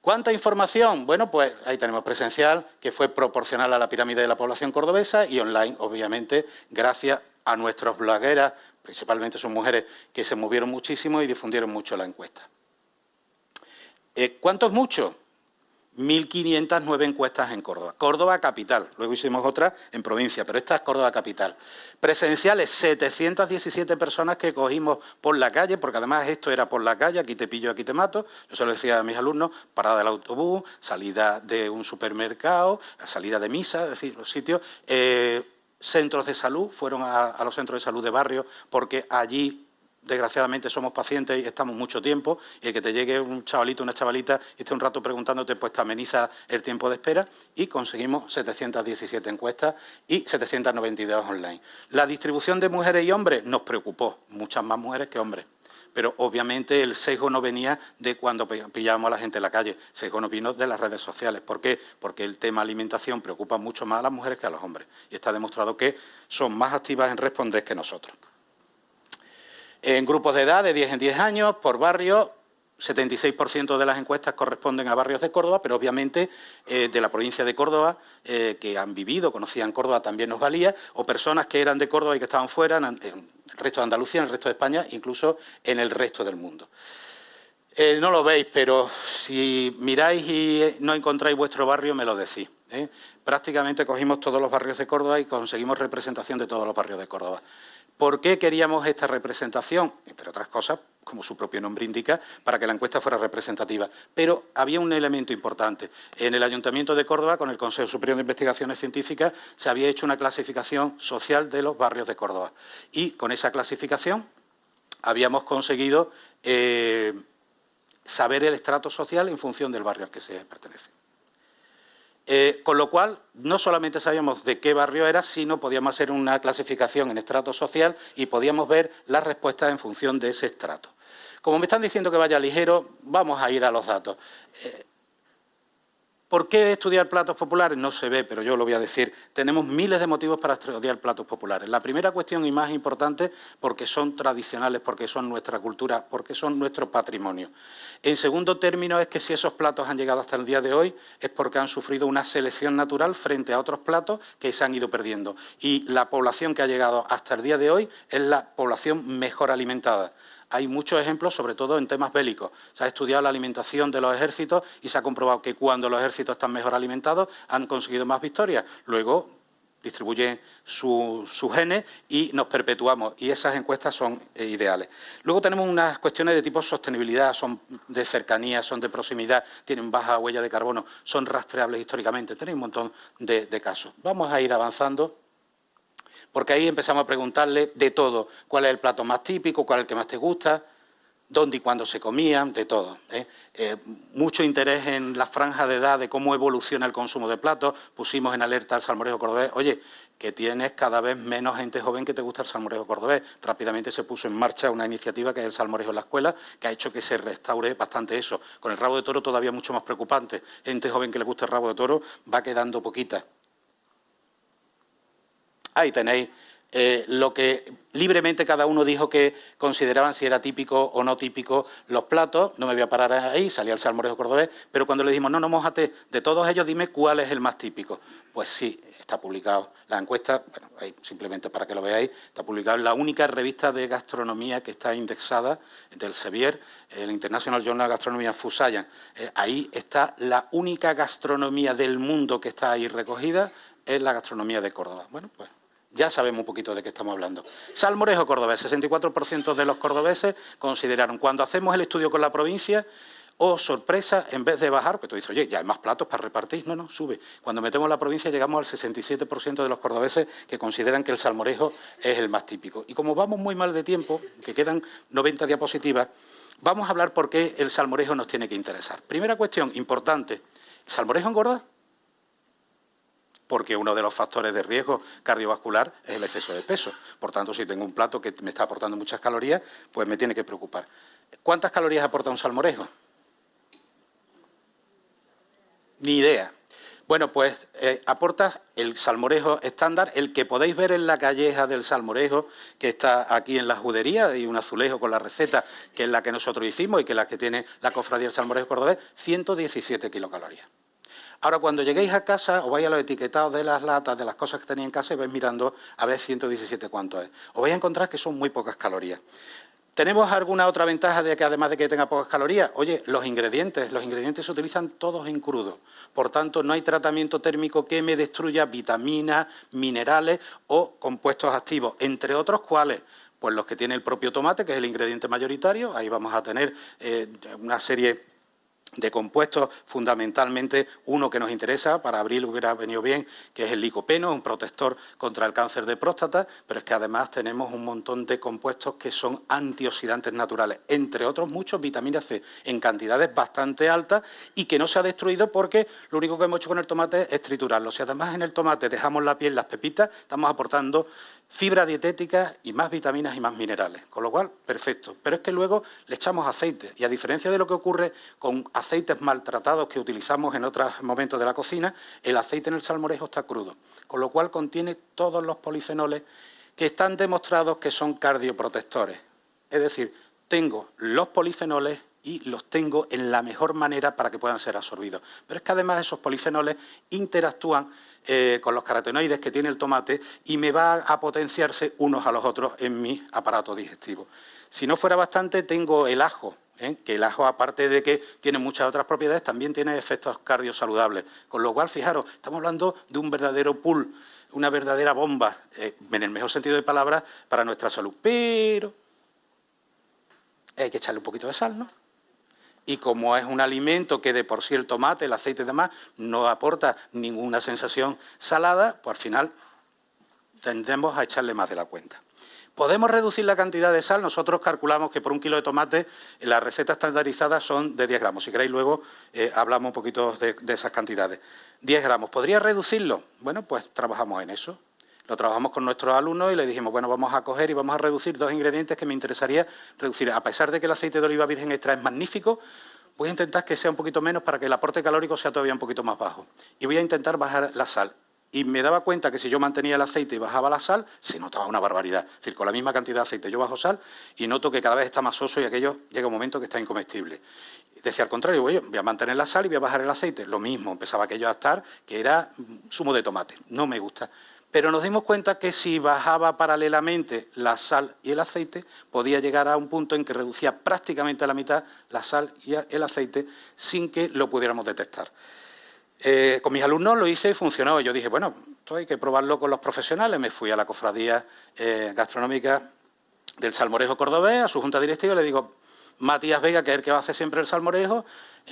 ¿Cuánta información? Bueno, pues ahí tenemos presencial, que fue proporcional a la pirámide de la población cordobesa y online, obviamente, gracias a nuestros blogueras principalmente son mujeres que se movieron muchísimo y difundieron mucho la encuesta. ¿Cuánto es mucho? 1.509 encuestas en Córdoba. Córdoba capital, luego hicimos otra en provincia, pero esta es Córdoba capital. Presenciales, 717 personas que cogimos por la calle, porque además esto era por la calle, aquí te pillo, aquí te mato. Yo se lo decía a mis alumnos, parada del autobús, salida de un supermercado, salida de misa, es decir, los sitios. Centros de salud, fueron a los centros de salud de barrio, porque allí desgraciadamente somos pacientes y estamos mucho tiempo, y el que te llegue un chavalito, una chavalita y esté un rato preguntándote, pues te ameniza el tiempo de espera, y conseguimos 717 encuestas y 792 online. La distribución de mujeres y hombres nos preocupó, muchas más mujeres que hombres, pero obviamente el sesgo no venía de cuando pillábamos a la gente en la calle, el sesgo nos vino de las redes sociales. ¿Por qué? Porque el tema alimentación preocupa mucho más a las mujeres que a los hombres, y está demostrado que son más activas en responder que nosotros. En grupos de edad de 10 en 10 años, por barrio, 76% de las encuestas corresponden a barrios de Córdoba, pero obviamente de la provincia de Córdoba, que han vivido, conocían Córdoba, también nos valía, o personas que eran de Córdoba y que estaban fuera, en el resto de Andalucía, en el resto de España, incluso en el resto del mundo. No lo veis, pero si miráis y no encontráis vuestro barrio, me lo decís. Prácticamente cogimos todos los barrios de Córdoba y conseguimos representación de todos los barrios de Córdoba. ¿Por qué queríamos esta representación? Entre otras cosas, como su propio nombre indica, para que la encuesta fuera representativa. Pero había un elemento importante. En el Ayuntamiento de Córdoba, con el Consejo Superior de Investigaciones Científicas, se había hecho una clasificación social de los barrios de Córdoba. Y con esa clasificación habíamos conseguido saber el estrato social en función del barrio al que se pertenece. Con lo cual, no solamente sabíamos de qué barrio era, sino podíamos hacer una clasificación en estrato social y podíamos ver las respuestas en función de ese estrato. Como me están diciendo que vaya ligero, vamos a ir a los datos. ¿Por qué estudiar platos populares? No se ve, pero yo lo voy a decir. Tenemos miles de motivos para estudiar platos populares. La primera cuestión y más importante, porque son tradicionales, porque son nuestra cultura, porque son nuestro patrimonio. En segundo término, es que si esos platos han llegado hasta el día de hoy, es porque han sufrido una selección natural frente a otros platos que se han ido perdiendo. Y la población que ha llegado hasta el día de hoy es la población mejor alimentada. Hay muchos ejemplos, sobre todo en temas bélicos. Se ha estudiado la alimentación de los ejércitos y se ha comprobado que cuando los ejércitos están mejor alimentados han conseguido más victorias. Luego distribuyen sus genes y nos perpetuamos, y esas encuestas son ideales. Luego tenemos unas cuestiones de tipo sostenibilidad, son de cercanía, son de proximidad, tienen baja huella de carbono, son rastreables históricamente, tenéis un montón de casos. Vamos a ir avanzando, porque ahí empezamos a preguntarle de todo, cuál es el plato más típico, cuál es el que más te gusta, dónde y cuándo se comían, de todo. Mucho interés en la franja de edad de cómo evoluciona el consumo de platos. Pusimos en alerta al salmorejo cordobés. Oye, que tienes cada vez menos gente joven que te gusta el salmorejo cordobés. Rápidamente se puso en marcha una iniciativa que es el salmorejo en la escuela, que ha hecho que se restaure bastante eso. Con el rabo de toro todavía mucho más preocupante. Gente joven que le gusta el rabo de toro va quedando poquita. Ahí tenéis lo que libremente cada uno dijo que consideraban si era típico o no típico los platos. No me voy a parar ahí, salía el salmorejo cordobés, pero cuando le dijimos, no, mójate, de todos ellos dime cuál es el más típico. Pues sí, está publicado la encuesta, bueno, ahí simplemente para que lo veáis, está publicado en la única revista de gastronomía que está indexada del Sevier, el International Journal of Gastronomy and Food Science. Ahí está la única gastronomía del mundo que está ahí recogida, es la gastronomía de Córdoba. Bueno, pues ya sabemos un poquito de qué estamos hablando. Salmorejo cordobés, 64% de los cordobeses consideraron, cuando hacemos el estudio con la provincia, sorpresa, en vez de bajar, porque tú dices, oye, ya hay más platos para repartir, no, sube. Cuando metemos la provincia llegamos al 67% de los cordobeses que consideran que el salmorejo es el más típico. Y como vamos muy mal de tiempo, que quedan 90 diapositivas, vamos a hablar por qué el salmorejo nos tiene que interesar. Primera cuestión importante, ¿el salmorejo engorda? Porque uno de los factores de riesgo cardiovascular es el exceso de peso. Por tanto, si tengo un plato que me está aportando muchas calorías, pues me tiene que preocupar. ¿Cuántas calorías aporta un salmorejo? Ni idea. Bueno, pues aporta el salmorejo estándar, el que podéis ver en la calleja del salmorejo, que está aquí en la judería, y un azulejo con la receta, que es la que nosotros hicimos y que es la que tiene la cofradía del salmorejo cordobés, 117 kilocalorías. Ahora, cuando lleguéis a casa, os vais a los etiquetados de las latas, de las cosas que tenéis en casa y vais mirando a ver 117 cuánto es. Os vais a encontrar que son muy pocas calorías. ¿Tenemos alguna otra ventaja de que además de que tenga pocas calorías? Oye, los ingredientes se utilizan todos en crudo. Por tanto, no hay tratamiento térmico que me destruya vitaminas, minerales o compuestos activos, entre otros, ¿cuáles? Pues los que tiene el propio tomate, que es el ingrediente mayoritario. Ahí vamos a tener una serie de compuestos, fundamentalmente uno que nos interesa, para abril hubiera venido bien, que es el licopeno, un protector contra el cáncer de próstata, pero es que además tenemos un montón de compuestos que son antioxidantes naturales, entre otros muchos vitamina C, en cantidades bastante altas y que no se ha destruido porque lo único que hemos hecho con el tomate es triturarlo. Si además en el tomate dejamos la piel, las pepitas, estamos aportando fibra dietética y más vitaminas y más minerales, con lo cual, perfecto. Pero es que luego le echamos aceite y a diferencia de lo que ocurre con aceites maltratados que utilizamos en otros momentos de la cocina, el aceite en el salmorejo está crudo, con lo cual contiene todos los polifenoles que están demostrados que son cardioprotectores. Es decir, tengo los polifenoles y los tengo en la mejor manera para que puedan ser absorbidos. Pero es que además esos polifenoles interactúan con los carotenoides que tiene el tomate y me va a potenciarse unos a los otros en mi aparato digestivo. Si no fuera bastante, tengo el ajo, que el ajo, aparte de que tiene muchas otras propiedades, también tiene efectos cardiosaludables. Con lo cual, fijaros, estamos hablando de un verdadero pool, una verdadera bomba, en el mejor sentido de palabras, para nuestra salud. Pero hay que echarle un poquito de sal, ¿no? Y como es un alimento que de por sí el tomate, el aceite y demás no aporta ninguna sensación salada, pues al final tendemos a echarle más de la cuenta. ¿Podemos reducir la cantidad de sal? Nosotros calculamos que por 1 kilo de tomate las recetas estandarizadas son de 10 gramos. Si queréis luego hablamos un poquito de esas cantidades. 10 gramos. ¿Podría reducirlo? Bueno, pues trabajamos en eso. Lo trabajamos con nuestros alumnos y le dijimos, bueno, vamos a coger y vamos a reducir 2 ingredientes que me interesaría reducir. A pesar de que el aceite de oliva virgen extra es magnífico, voy a intentar que sea un poquito menos para que el aporte calórico sea todavía un poquito más bajo. Y voy a intentar bajar la sal. Y me daba cuenta que si yo mantenía el aceite y bajaba la sal, se notaba una barbaridad. Es decir, con la misma cantidad de aceite yo bajo sal y noto que cada vez está más soso y aquello llega un momento que está incomestible. Decía al contrario, voy a mantener la sal y voy a bajar el aceite. Lo mismo, empezaba aquello a estar que era zumo de tomate. No me gusta. Pero nos dimos cuenta que si bajaba paralelamente la sal y el aceite, podía llegar a un punto en que reducía prácticamente a la mitad la sal y el aceite sin que lo pudiéramos detectar. Con mis alumnos lo hice y funcionó. Yo dije, bueno, esto hay que probarlo con los profesionales. Me fui a la cofradía gastronómica del salmorejo cordobés, a su junta directiva, y le digo, Matías Vega, que es el que va a hacer siempre el salmorejo,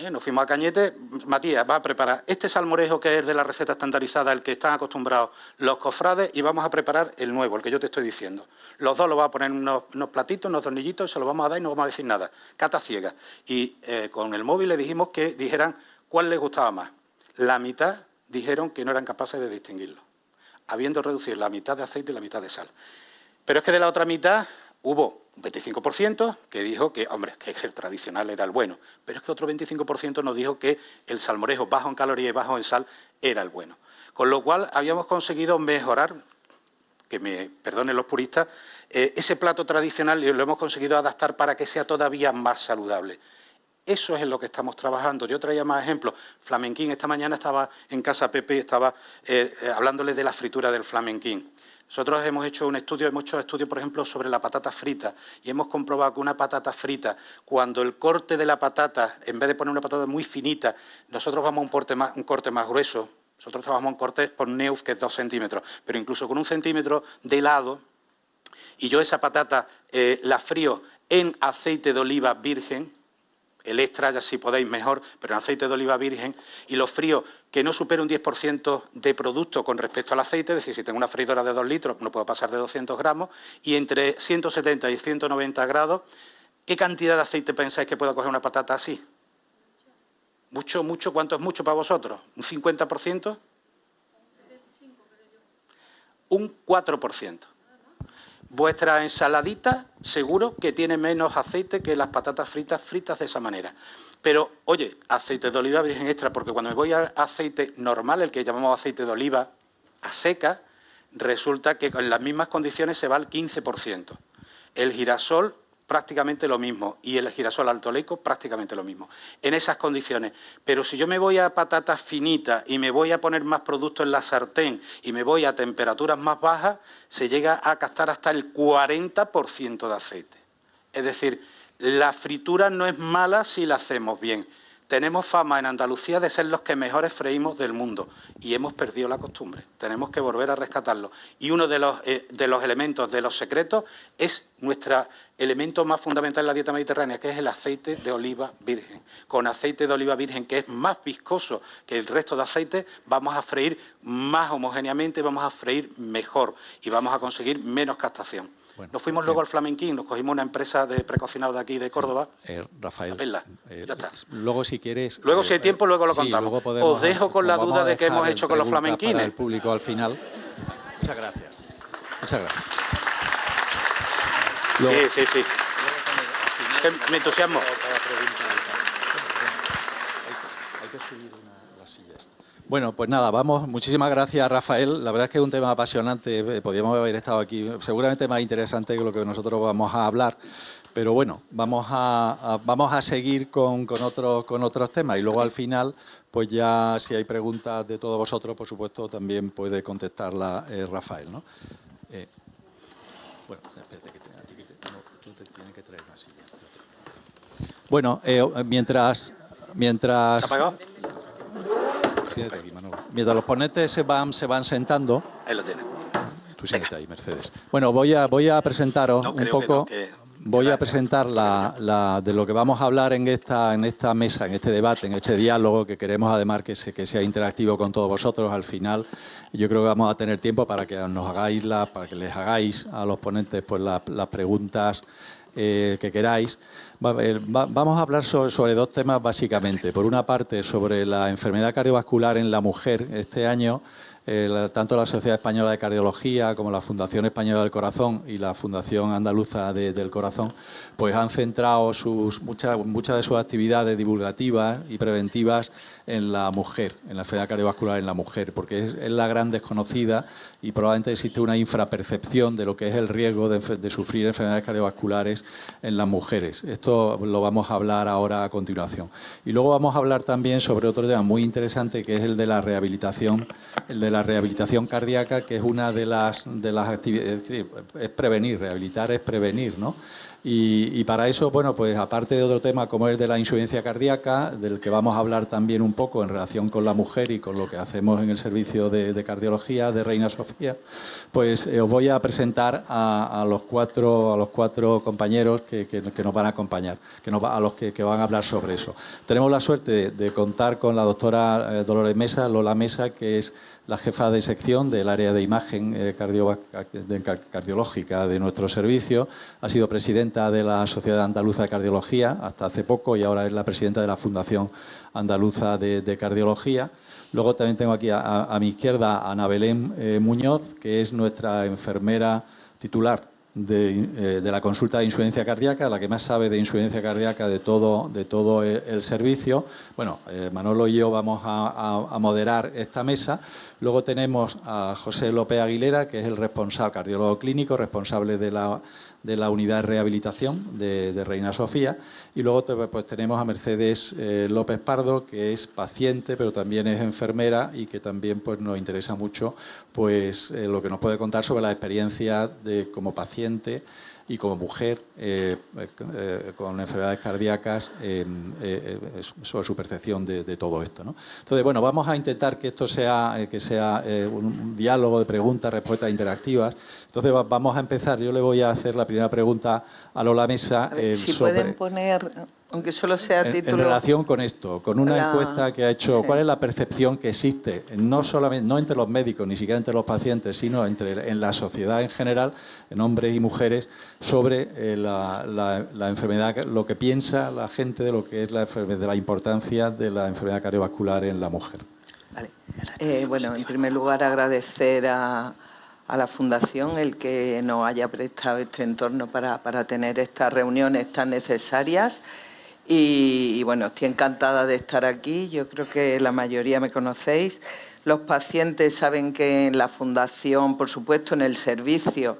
nos fuimos a Cañete. Matías va a preparar este salmorejo que es de la receta estandarizada, el que están acostumbrados los cofrades, y vamos a preparar el nuevo, el que yo te estoy diciendo. Los dos lo va a poner en unos platitos, unos tornillitos, y se los vamos a dar y no vamos a decir nada. Cata ciega. Y con el móvil le dijimos que dijeran cuál les gustaba más. La mitad dijeron que no eran capaces de distinguirlo, habiendo reducido la mitad de aceite y la mitad de sal. Pero es que de la otra mitad hubo un 25% que dijo que, hombre, que el tradicional era el bueno, pero es que otro 25% nos dijo que el salmorejo bajo en calorías y bajo en sal era el bueno. Con lo cual habíamos conseguido mejorar, que me perdonen los puristas, ese plato tradicional, y lo hemos conseguido adaptar para que sea todavía más saludable. Eso es en lo que estamos trabajando. Yo traía más ejemplos. Flamenquín, esta mañana estaba en casa Pepe, estaba hablándoles de la fritura del flamenquín. Nosotros hemos hecho estudios, por ejemplo, sobre la patata frita y hemos comprobado que una patata frita, cuando el corte de la patata, en vez de poner una patata muy finita, nosotros vamos a un corte más grueso. Nosotros trabajamos en cortes por Neuf, que es 2 centímetros, pero incluso con 1 centímetro de lado, y yo esa patata la frío en aceite de oliva virgen, el extra ya si podéis mejor, pero en aceite de oliva virgen, y lo frío que no supere un 10% de producto con respecto al aceite, es decir, si tengo una freidora de 2 litros no puedo pasar de 200 gramos, y entre 170 y 190 grados, ¿qué cantidad de aceite pensáis que pueda coger una patata así? ¿Mucho, mucho? ¿Cuánto es mucho para vosotros? ¿Un 50%? Un 4%. Vuestra ensaladita seguro que tiene menos aceite que las patatas fritas de esa manera. Pero, oye, aceite de oliva virgen extra, porque cuando me voy al aceite normal, el que llamamos aceite de oliva a seca, resulta que en las mismas condiciones se va al 15%. El girasol prácticamente lo mismo, y el girasol alto oleico prácticamente lo mismo, en esas condiciones. Pero si yo me voy a patatas finitas y me voy a poner más producto en la sartén y me voy a temperaturas más bajas, se llega a gastar hasta el 40% de aceite. Es decir, la fritura no es mala si la hacemos bien. Tenemos fama en Andalucía de ser los que mejores freímos del mundo y hemos perdido la costumbre. Tenemos que volver a rescatarlo. Y uno de los elementos, de los secretos, es nuestro elemento más fundamental en la dieta mediterránea, que es el aceite de oliva virgen. Con aceite de oliva virgen, que es más viscoso que el resto de aceites, vamos a freír más homogéneamente, vamos a freír mejor y vamos a conseguir menos castación. Bueno, nos fuimos luego al Flamenquín, nos cogimos una empresa de precocinado de aquí, de Córdoba. Rafael, ya está. Luego si quieres... Luego si hay tiempo, luego lo contamos. Luego os dejo con la duda de qué hemos hecho con los flamenquines. Para el público al final. Muchas gracias. Muchas gracias. Luego, sí. Me entusiasmo. Hay que subir la silla esta. Bueno, pues nada, vamos. Muchísimas gracias, Rafael. La verdad es que es un tema apasionante. Podríamos haber estado aquí, seguramente más interesante que lo que nosotros vamos a hablar. Pero bueno, vamos a seguir con otros temas. Y luego al final, pues ya si hay preguntas de todos vosotros, por supuesto, también puede contestarla Rafael, ¿no? Bueno, espérate, tú te tienes que traer una silla. Bueno, mientras... ¿Se ha apagado? Siéntate aquí, Manolo. Mientras los ponentes se van sentando... Ahí lo tiene. Tú siéntate ahí, Mercedes. Bueno, voy a presentaros un poco... Voy a presentar de lo que vamos a hablar en esta mesa, en este debate, en este diálogo, que queremos además que sea interactivo con todos vosotros. Al final, yo creo que vamos a tener tiempo para que para que les hagáis a los ponentes pues las preguntas que queráis. Vamos a hablar sobre dos temas básicamente. Por una parte, sobre la enfermedad cardiovascular en la mujer. Este año, tanto la Sociedad Española de Cardiología como la Fundación Española del Corazón y la Fundación Andaluza del Corazón, pues han centrado muchas de sus actividades divulgativas y preventivas en la mujer, en la enfermedad cardiovascular en la mujer, porque es la gran desconocida y probablemente existe una infrapercepción de lo que es el riesgo de sufrir enfermedades cardiovasculares en las mujeres. Esto lo vamos a hablar ahora a continuación. Y luego vamos a hablar también sobre otro tema muy interesante, que es el de la rehabilitación cardíaca, que es una de las actividades, es decir, es prevenir, rehabilitar es prevenir, ¿no? Y para eso, bueno, pues aparte de otro tema como es de la insuficiencia cardíaca, del que vamos a hablar también un poco en relación con la mujer y con lo que hacemos en el servicio de cardiología de Reina Sofía, pues os voy a presentar a los cuatro compañeros que nos van a acompañar, a los que van a hablar sobre eso. Tenemos la suerte de contar con la doctora Dolores Mesa, Lola Mesa, que es la jefa de sección del área de imagen cardiológica de nuestro servicio. Ha sido presidenta de la Sociedad Andaluza de Cardiología hasta hace poco y ahora es la presidenta de la Fundación Andaluza de Cardiología. Luego también tengo aquí a mi izquierda a Ana Belén Muñoz, que es nuestra enfermera titular de la consulta de insuficiencia cardíaca, la que más sabe de insuficiencia cardíaca de todo el servicio. Bueno, Manolo y yo vamos a moderar esta mesa. Luego tenemos a José López Aguilera, que es el responsable, cardiólogo clínico, responsable de la unidad de rehabilitación de Reina Sofía. Y luego pues tenemos a Mercedes López Pardo, que es paciente, pero también es enfermera y que también pues nos interesa mucho pues lo que nos puede contar sobre la experiencia como paciente y como mujer con enfermedades cardíacas sobre su percepción de todo esto, ¿no? Entonces, bueno, vamos a intentar que esto sea un diálogo de preguntas, respuestas interactivas. Entonces, vamos a empezar. Yo le voy a hacer la primera pregunta a Lola Mesa. A ver, si pueden poner, aunque solo sea título... En relación con esto, con una encuesta que ha hecho, sí. ¿Cuál es la percepción que existe, no entre los médicos, ni siquiera entre los pacientes, sino en la sociedad en general, en hombres y mujeres, sobre la enfermedad, lo que piensa la gente de lo que es la enfermedad, de la importancia de la enfermedad cardiovascular en la mujer? Vale. Bueno, en primer lugar agradecer a la Fundación el que nos haya prestado este entorno para tener estas reuniones tan necesarias. Y bueno, estoy encantada de estar aquí. Yo creo que la mayoría me conocéis. Los pacientes saben que en la Fundación, por supuesto, en el servicio,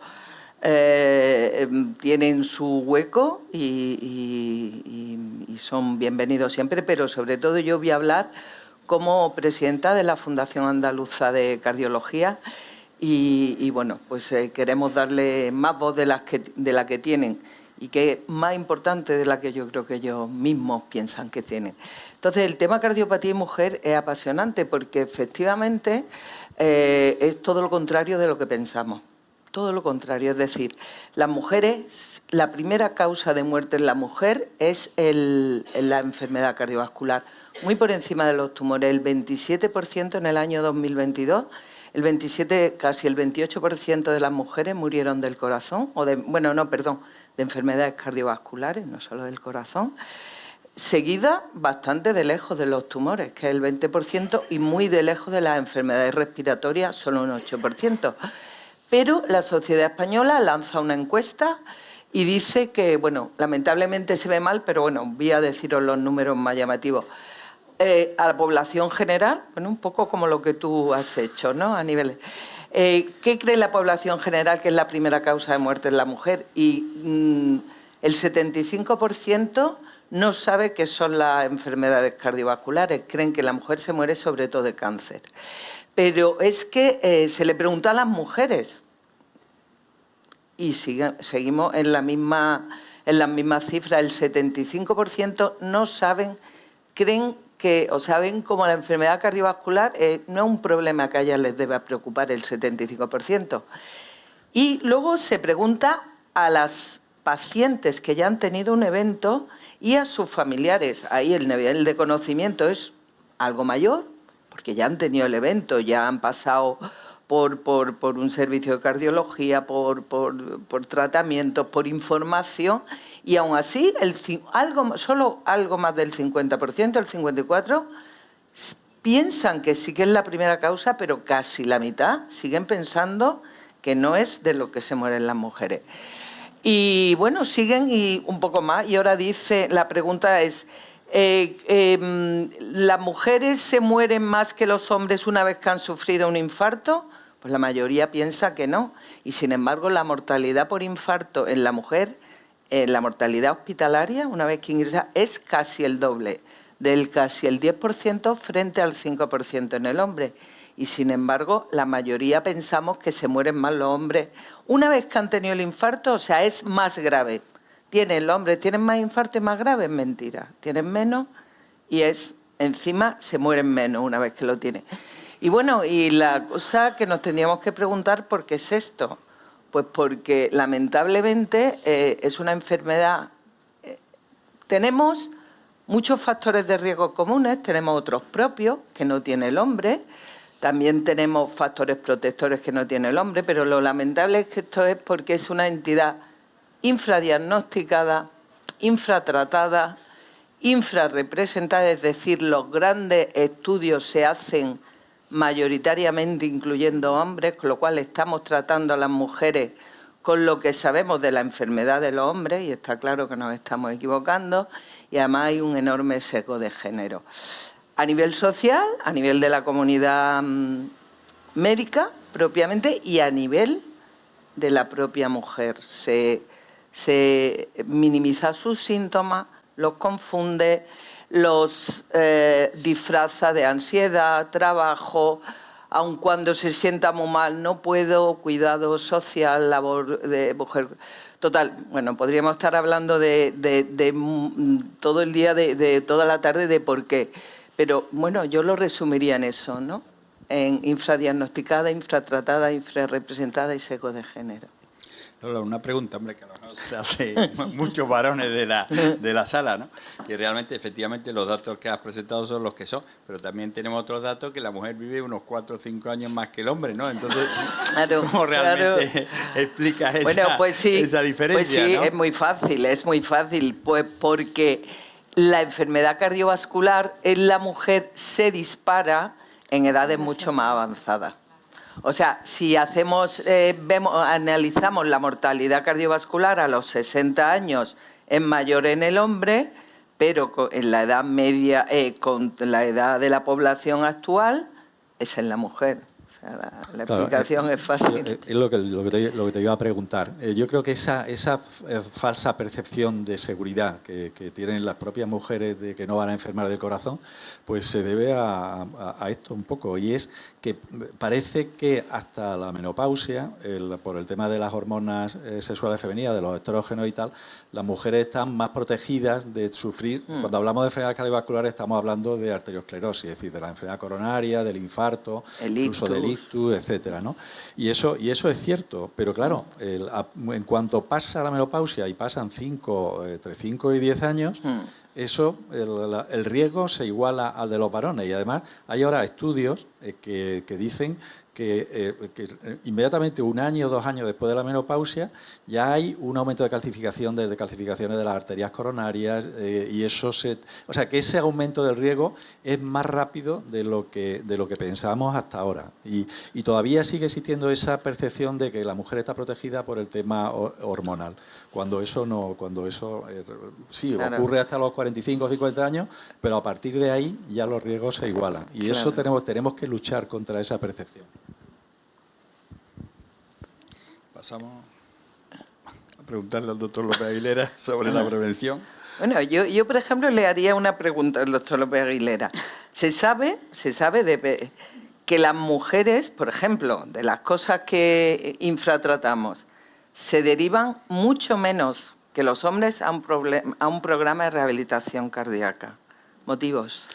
tienen su hueco y son bienvenidos siempre, pero sobre todo yo voy a hablar como presidenta de la Fundación Andaluza de Cardiología y bueno, pues queremos darle más voz de la que tienen y que es más importante de la que yo creo que ellos mismos piensan que tienen. Entonces, el tema cardiopatía y mujer es apasionante porque efectivamente es todo lo contrario de lo que pensamos. Todo lo contrario, es decir, las mujeres, la primera causa de muerte en la mujer es la enfermedad cardiovascular, muy por encima de los tumores, el 27% en el año 2022, casi el 28% de las mujeres murieron del corazón, de enfermedades cardiovasculares, no solo del corazón, seguida bastante de lejos de los tumores, que es el 20%, y muy de lejos de las enfermedades respiratorias, solo un 8%. Pero la Sociedad Española lanza una encuesta y dice que, bueno, lamentablemente se ve mal, pero bueno, voy a deciros los números más llamativos. A la población general, bueno, un poco como lo que tú has hecho, ¿no? A niveles. ¿Qué cree la población general que es la primera causa de muerte en la mujer? Y el 75% no sabe qué son las enfermedades cardiovasculares. Creen que la mujer se muere sobre todo de cáncer. Pero es que se le pregunta a las mujeres y seguimos en las mismas cifras. El 75% no saben, creen que, o saben como la enfermedad cardiovascular no es un problema que a ellas les deba preocupar, el 75%. Y luego se pregunta a las pacientes que ya han tenido un evento y a sus familiares. Ahí el nivel de conocimiento es algo mayor, porque ya han tenido el evento, ya han pasado por un servicio de cardiología, por tratamientos, por información, y aún así solo algo más del 50%, el 54%, piensan que sí que es la primera causa, pero casi la mitad siguen pensando que no es de lo que se mueren las mujeres. Y bueno, siguen y un poco más, y ahora la pregunta es, ¿las mujeres se mueren más que los hombres una vez que han sufrido un infarto? Pues la mayoría piensa que no. Y sin embargo, la mortalidad por infarto en la mujer, la mortalidad hospitalaria, una vez que ingresa, es casi el doble, del casi el 10% frente al 5% en el hombre. Y sin embargo, la mayoría pensamos que se mueren más los hombres una vez que han tenido el infarto, o sea, es más grave. El hombre tienen más infarto y más grave, es mentira. Tienen menos y encima se mueren menos una vez que lo tienen. Y bueno, y la cosa que nos tendríamos que preguntar, ¿por qué es esto? Pues porque lamentablemente es una enfermedad. Tenemos muchos factores de riesgo comunes, tenemos otros propios que no tiene el hombre, también tenemos factores protectores que no tiene el hombre, pero lo lamentable es que esto es porque es una entidad infradiagnosticada, infratratada, infrarrepresentada, es decir, los grandes estudios se hacen mayoritariamente incluyendo hombres, con lo cual estamos tratando a las mujeres con lo que sabemos de la enfermedad de los hombres, y está claro que nos estamos equivocando, y además hay un enorme sesgo de género. A nivel social, a nivel de la comunidad médica propiamente, y a nivel de la propia mujer. Se minimiza sus síntomas, los confunde, los disfraza de ansiedad, trabajo, aun cuando se sienta muy mal, no puedo, cuidado social, labor de mujer. Total, bueno, podríamos estar hablando de todo el día, de toda la tarde, de por qué. Pero bueno, yo lo resumiría en eso, ¿no? En infradiagnosticada, infratratada, infrarrepresentada y sesgo de género. Lola, una pregunta, hombre, que a lo mejor se hace muchos varones de la sala, ¿no? Que realmente, efectivamente, los datos que has presentado son los que son, pero también tenemos otros datos que la mujer vive unos 4 o 5 años más que el hombre, ¿no? Entonces, ¿cómo realmente explicas esa diferencia? Pues sí, ¿no? es muy fácil, pues porque la enfermedad cardiovascular en la mujer se dispara en edades mucho más avanzadas. O sea, si analizamos la mortalidad cardiovascular a los 60 años, es mayor en el hombre, pero en la edad media, con la edad de la población actual, es en la mujer. O sea, la explicación es fácil. Es lo que te iba a preguntar. Yo creo que esa falsa percepción de seguridad que tienen las propias mujeres de que no van a enfermar del corazón, pues se debe a esto un poco. Y es que parece que hasta la menopausia, por el tema de las hormonas sexuales femeninas, de los estrógenos y tal, las mujeres están más protegidas de sufrir. Cuando hablamos de enfermedades cardiovasculares estamos hablando de arteriosclerosis, es decir, de la enfermedad coronaria, del infarto, incluso del ictus, etcétera, ¿no? Y eso es cierto, pero claro, en cuanto pasa la menopausia y pasan entre 5 y 10 años, eso, el riesgo se iguala al de los varones. Y además hay ahora estudios que dicen que inmediatamente 1 año o 2 años después de la menopausia ya hay un aumento de calcificaciones de las arterias coronarias y eso o sea que ese aumento del riesgo es más rápido de lo que pensábamos hasta ahora y todavía sigue existiendo esa percepción de que la mujer está protegida por el tema hormonal cuando eso sí claro. Ocurre hasta los 45 o 50 años, pero a partir de ahí ya los riesgos se igualan y claro. Eso tenemos que luchar contra esa percepción. Pasamos a preguntarle al doctor López Aguilera sobre la prevención. Bueno, yo, por ejemplo, le haría una pregunta al doctor López Aguilera. Se sabe que las mujeres, por ejemplo, de las cosas que infratratamos, se derivan mucho menos que los hombres a un programa de rehabilitación cardíaca. ¿Motivos?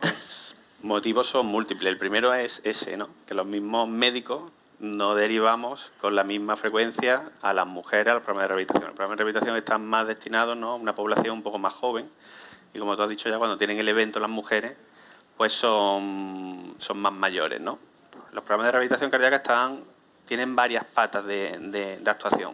Pues, motivos son múltiples. El primero es ese, ¿no? Que los mismos médicos no derivamos con la misma frecuencia a las mujeres al programa de rehabilitación. El programa de rehabilitación está más destinado, ¿no?, a una población un poco más joven y, como tú has dicho ya, cuando tienen el evento las mujeres, pues son más mayores, ¿no? Los programas de rehabilitación cardíaca tienen varias patas de actuación.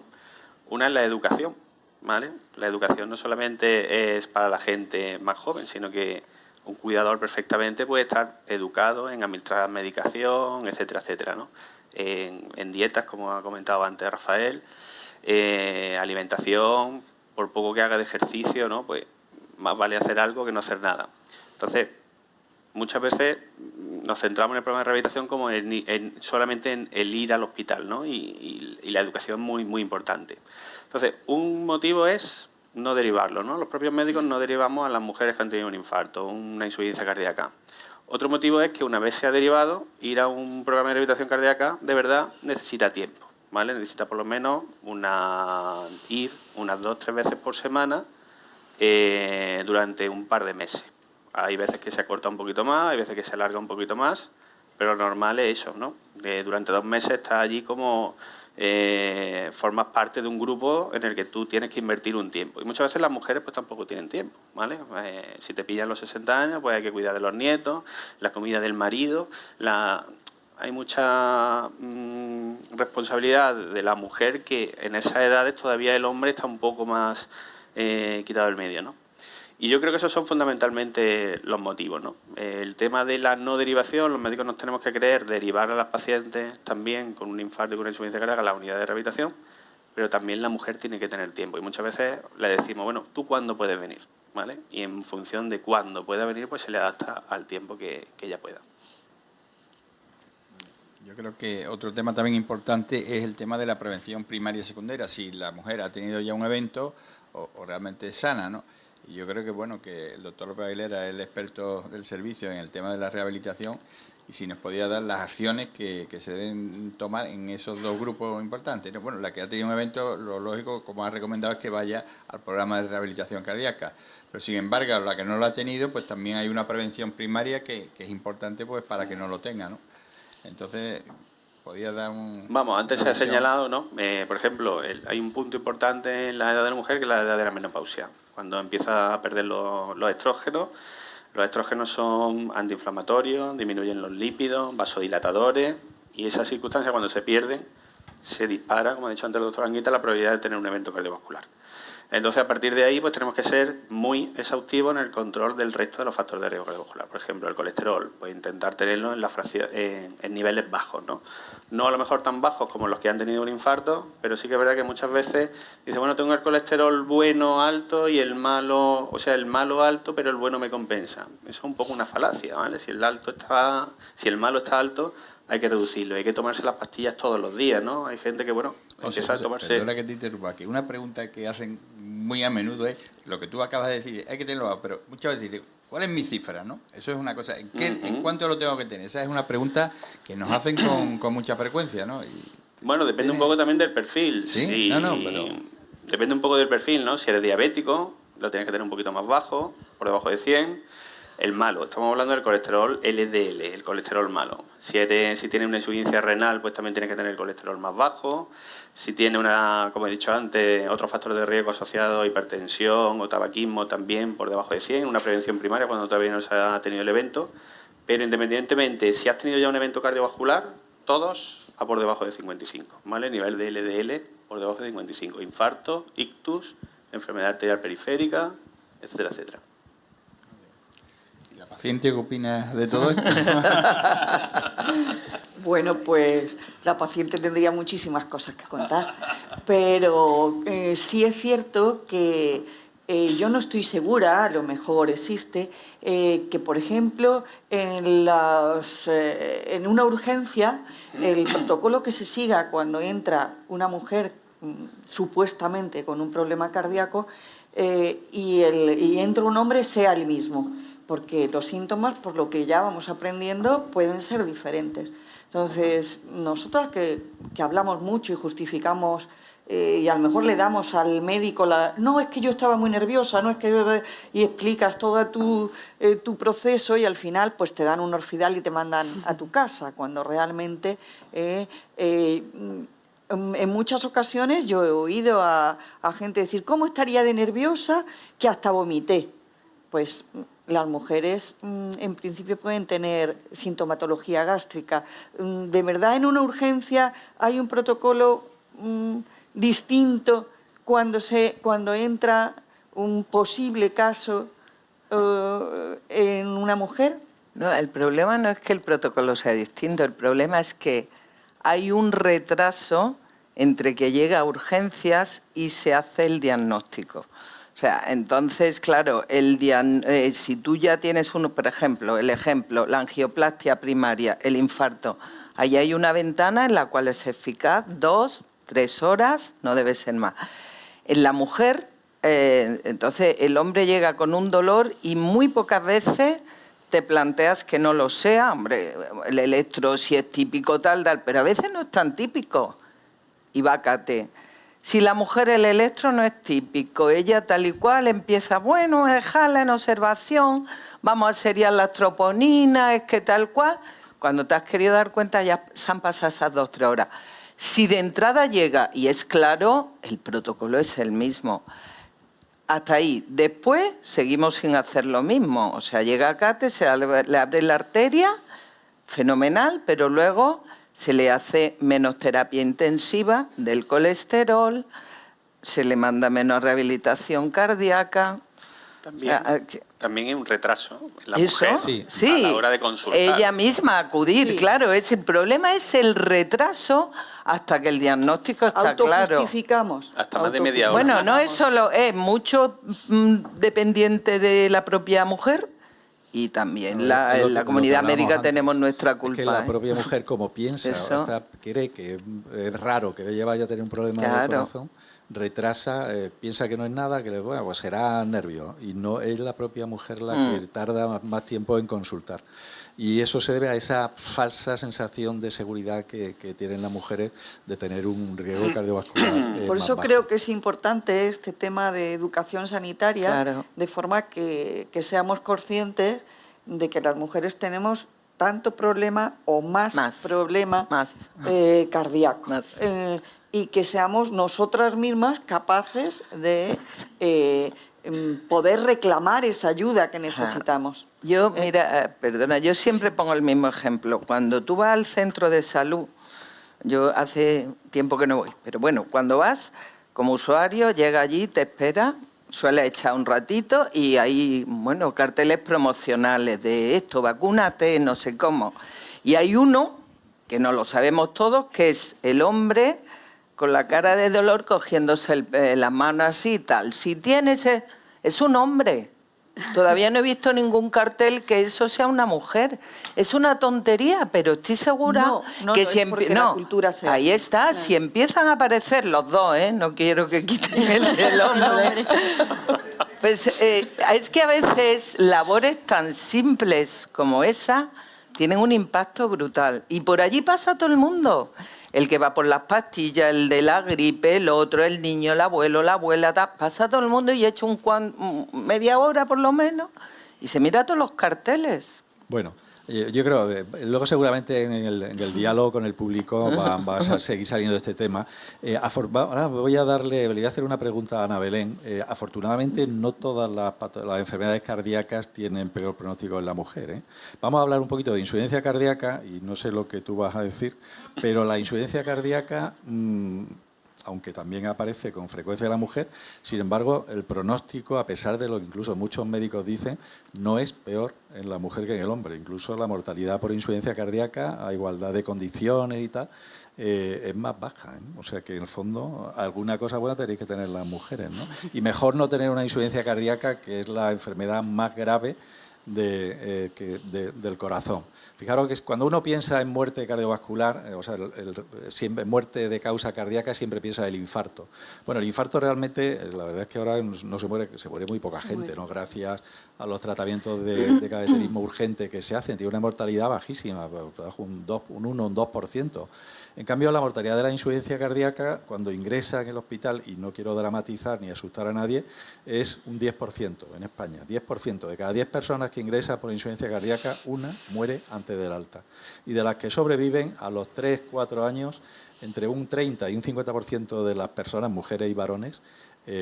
Una es la educación, ¿vale? La educación no solamente es para la gente más joven, sino que un cuidador perfectamente puede estar educado en administrar medicación, etcétera, etcétera, ¿no? En dietas, como ha comentado antes Rafael, alimentación, por poco que haga de ejercicio, ¿no? Pues más vale hacer algo que no hacer nada. Entonces, muchas veces nos centramos en el programa de rehabilitación como solamente en el ir al hospital, ¿no? Y la educación muy, muy importante. Entonces, un motivo es no derivarlo, ¿no? Los propios médicos no derivamos a las mujeres que han tenido un infarto, una insuficiencia cardíaca. Otro motivo es que una vez se ha derivado, ir a un programa de rehabilitación cardíaca de verdad necesita tiempo, ¿vale? Necesita por lo menos ir unas 2 o 3 veces por semana durante un par de meses. Hay veces que se acorta un poquito más, hay veces que se alarga un poquito más, pero lo normal es eso, ¿no? Durante 2 meses estás allí como formas parte de un grupo en el que tú tienes que invertir un tiempo. Y muchas veces las mujeres pues tampoco tienen tiempo, ¿vale? Si te pillan los 60 años, pues hay que cuidar de los nietos, la comida del marido, hay mucha responsabilidad de la mujer que en esas edades todavía el hombre está un poco más quitado del medio, ¿no? Y yo creo que esos son fundamentalmente los motivos, ¿no? El tema de la no derivación, los médicos nos tenemos que creer derivar a las pacientes también con un infarto y con una insuficiencia cardíaca a la unidad de rehabilitación, pero también la mujer tiene que tener tiempo. Y muchas veces le decimos, bueno, ¿tú cuándo puedes venir? ¿Vale? Y en función de cuándo pueda venir, pues se le adapta al tiempo que ella pueda. Yo creo que otro tema también importante es el tema de la prevención primaria y secundaria. Si la mujer ha tenido ya un evento o realmente es sana, ¿no? Y yo creo que bueno que el doctor López Aguilera es el experto del servicio en el tema de la rehabilitación y si nos podía dar las acciones que se deben tomar en esos 2 grupos importantes. Bueno, la que ha tenido un evento, lo lógico, como ha recomendado, es que vaya al programa de rehabilitación cardíaca. Pero sin embargo, la que no lo ha tenido, pues también hay una prevención primaria que es importante pues para que no lo tenga, ¿no? Entonces, podía dar un... Vamos, antes se ha señalado, ¿no? Por ejemplo, hay un punto importante en la edad de la mujer que es la edad de la menopausia. Cuando empieza a perder los estrógenos. Los estrógenos son antiinflamatorios, disminuyen los lípidos, vasodilatadores, y esas circunstancias cuando se pierden, se dispara, como ha dicho antes el doctor Anguita, la probabilidad de tener un evento cardiovascular. Entonces, a partir de ahí, pues tenemos que ser muy exhaustivos en el control del resto de los factores de riesgo cardiovascular. Por ejemplo, el colesterol, pues intentar tenerlo en niveles bajos, ¿no? No a lo mejor tan bajos como los que han tenido un infarto, pero sí que es verdad que muchas veces dice, bueno, tengo el colesterol bueno alto y el malo, o sea, el malo alto, pero el bueno me compensa. Eso es un poco una falacia, ¿vale? Si el malo está alto, hay que reducirlo. Hay que tomarse las pastillas todos los días, ¿no? Hay gente que, bueno, empieza a tomarse... Perdona que te interrumpa, que una pregunta que hacen muy a menudo es lo que tú acabas de decir, hay que tenerlo, pero muchas veces dicen, ¿cuál es mi cifra, no? Eso es una cosa, ¿en cuánto lo tengo que tener? Esa es una pregunta que nos hacen con mucha frecuencia, ¿no? Bueno, depende un poco también del perfil. Sí, pero... Depende un poco del perfil, ¿no? Si eres diabético, lo tienes que tener un poquito más bajo, por debajo de 100. El malo, estamos hablando del colesterol LDL, el colesterol malo. Si tienes una insuficiencia renal, pues también tienes que tener el colesterol más bajo. Si tiene como he dicho antes, otros factores de riesgo asociados a hipertensión o tabaquismo, también por debajo de 100, una prevención primaria cuando todavía no se ha tenido el evento. Pero independientemente, si has tenido ya un evento cardiovascular, todos a por debajo de 55, ¿vale? Nivel de LDL por debajo de 55. Infarto, ictus, enfermedad arterial periférica, etcétera, etcétera. ¿La paciente qué opina de todo esto? Bueno, pues la paciente tendría muchísimas cosas que contar, pero sí es cierto que yo no estoy segura, a lo mejor existe, que por ejemplo en una urgencia el protocolo que se siga cuando entra una mujer supuestamente con un problema cardíaco y entra un hombre sea el mismo, porque los síntomas, por lo que ya vamos aprendiendo, pueden ser diferentes. Entonces, nosotros que hablamos mucho y justificamos y a lo mejor le damos al médico no, es que yo estaba muy nerviosa, no es que... y explicas todo tu proceso y al final pues te dan un Orfidal y te mandan a tu casa, cuando realmente en muchas ocasiones yo he oído a gente decir, ¿cómo estaría de nerviosa que hasta vomité? Pues las mujeres en principio pueden tener sintomatología gástrica. De verdad, en una urgencia hay un protocolo distinto cuando entra un posible caso en una mujer. No, el problema no es que el protocolo sea distinto, el problema es que hay un retraso entre que llega a urgencias y se hace el diagnóstico. O sea, entonces, claro, si tú ya tienes por ejemplo, la angioplastia primaria, el infarto, ahí hay una ventana en la cual es eficaz 2, 3 horas, no debe ser más. En la mujer, entonces el hombre llega con un dolor y muy pocas veces te planteas que no lo sea. Hombre, el electro si es típico tal, pero a veces no es tan típico. Y vácate. Si la mujer el electro no es típico, ella tal y cual empieza, bueno, dejarla en observación, vamos a seriar las troponinas, es que tal cual. Cuando te has querido dar cuenta ya se han pasado esas 2 o 3 horas. Si de entrada llega, y es claro, el protocolo es el mismo. Hasta ahí. Después seguimos sin hacer lo mismo. O sea, llega a Cate, le abre la arteria, fenomenal, pero luego se le hace menos terapia intensiva del colesterol, se le manda menos rehabilitación cardíaca. También hay un retraso en la ¿eso? mujer sí, a la hora de consultar. Ella misma acudir, sí. Claro. El problema es el retraso hasta que el diagnóstico está claro. Autojustificamos. Hasta más de media hora. Bueno, no es solo, es mucho dependiente de la propia mujer. Y también en la comunidad médica tenemos nuestra culpa. Es que la propia mujer, como piensa, cree que es raro que ella vaya a tener un problema de corazón, retrasa, piensa que no es nada, que bueno, pues será nervio. Y no es la propia mujer la que tarda más tiempo en consultar. Y eso se debe a esa falsa sensación de seguridad que tienen las mujeres de tener un riesgo cardiovascular. Por eso creo que es importante este tema de educación sanitaria, claro. De forma que seamos conscientes de que las mujeres tenemos tanto problema o más problema cardíaco. Y que seamos nosotras mismas capaces de poder reclamar esa ayuda que necesitamos. Yo, mira, perdona, yo siempre pongo el mismo ejemplo. Cuando tú vas al centro de salud, yo hace tiempo que no voy, pero bueno, cuando vas como usuario, llega allí, te espera, suele echar un ratito y hay, bueno, carteles promocionales de esto, vacúnate, no sé cómo. Y hay uno, que no lo sabemos todos, que es el hombre con la cara de dolor cogiéndose las manos así y tal. Si tienes, es un hombre. Todavía no he visto ningún cartel que eso sea una mujer. Es una tontería, pero estoy segura que si la cultura sea ahí está, claro. Si empiezan a aparecer los dos, no quiero que quiten el del hombre. Pues es que a veces labores tan simples como esa tienen un impacto brutal. Y por allí pasa todo el mundo. El que va por las pastillas, el de la gripe, el otro, el niño, el abuelo, la abuela, pasa todo el mundo y echa media hora por lo menos y se mira todos los carteles. Bueno, yo creo, luego seguramente en el diálogo con el público va a seguir saliendo este tema. Ahora le voy a hacer una pregunta a Ana Belén. Afortunadamente no todas las enfermedades cardíacas tienen peor pronóstico en la mujer. Vamos a hablar un poquito de insuficiencia cardíaca, y no sé lo que tú vas a decir, pero la insuficiencia cardíaca, aunque también aparece con frecuencia en la mujer, sin embargo, el pronóstico, a pesar de lo que incluso muchos médicos dicen, no es peor en la mujer que en el hombre. Incluso la mortalidad por insuficiencia cardíaca, a igualdad de condiciones y tal, es más baja. O sea que, en el fondo, alguna cosa buena tenéis que tener las mujeres, ¿no? Y mejor no tener una insuficiencia cardíaca, que es la enfermedad más grave del corazón. Fijaros que cuando uno piensa en muerte cardiovascular, siempre muerte de causa cardíaca, siempre piensa en el infarto. Bueno, el infarto realmente, la verdad es que ahora no se muere muy poca gente, ¿no? Gracias a los tratamientos de cateterismo urgente que se hacen, tiene una mortalidad bajísima, un 1 o un 2%. En cambio, la mortalidad de la insuficiencia cardíaca, cuando ingresa en el hospital, y no quiero dramatizar ni asustar a nadie, es un 10% en España. 10%. De cada 10 personas que ingresan por insuficiencia cardíaca, una muere antes del alta. Y de las que sobreviven, a los 3-4 años, entre un 30 y un 50% de las personas, mujeres y varones,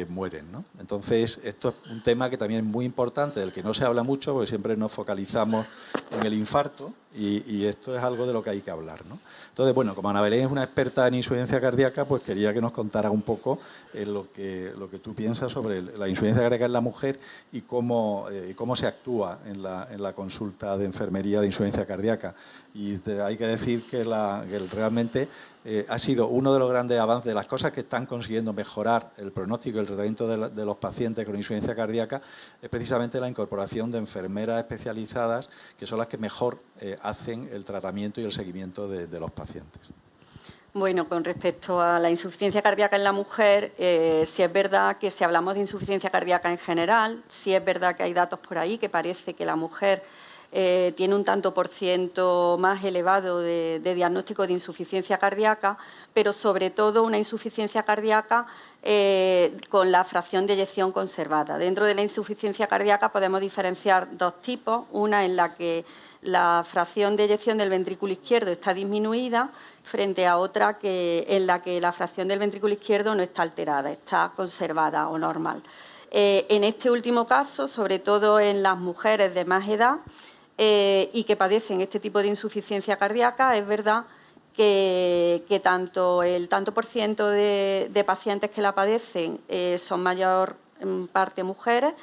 mueren, ¿no? Entonces, esto es un tema que también es muy importante, del que no se habla mucho, porque siempre nos focalizamos en el infarto, y esto es algo de lo que hay que hablar, ¿no? Entonces, bueno, como Ana Belén es una experta en insuficiencia cardíaca, pues quería que nos contara un poco lo que tú piensas sobre la insuficiencia cardíaca en la mujer y cómo se actúa en la consulta de enfermería de insuficiencia cardíaca. Y hay que decir que realmente ha sido uno de los grandes avances, de las cosas que están consiguiendo mejorar el pronóstico y el tratamiento de los pacientes con insuficiencia cardíaca, es precisamente la incorporación de enfermeras especializadas, que son las que mejor hacen el tratamiento y el seguimiento de los pacientes. Bueno, con respecto a la insuficiencia cardíaca en la mujer, sí es verdad que si hablamos de insuficiencia cardíaca en general, sí es verdad que hay datos por ahí que parece que la mujer tiene un tanto por ciento más elevado de diagnóstico de insuficiencia cardíaca, pero sobre todo una insuficiencia cardíaca con la fracción de eyección conservada. Dentro de la insuficiencia cardíaca podemos diferenciar dos tipos, una en la que la fracción de eyección del ventrículo izquierdo está disminuida, frente a otra en la que la fracción del ventrículo izquierdo no está alterada, está conservada o normal. En este último caso, sobre todo en las mujeres de más edad y que padecen este tipo de insuficiencia cardíaca, es verdad que el tanto por ciento de pacientes que la padecen son mayor parte mujeres,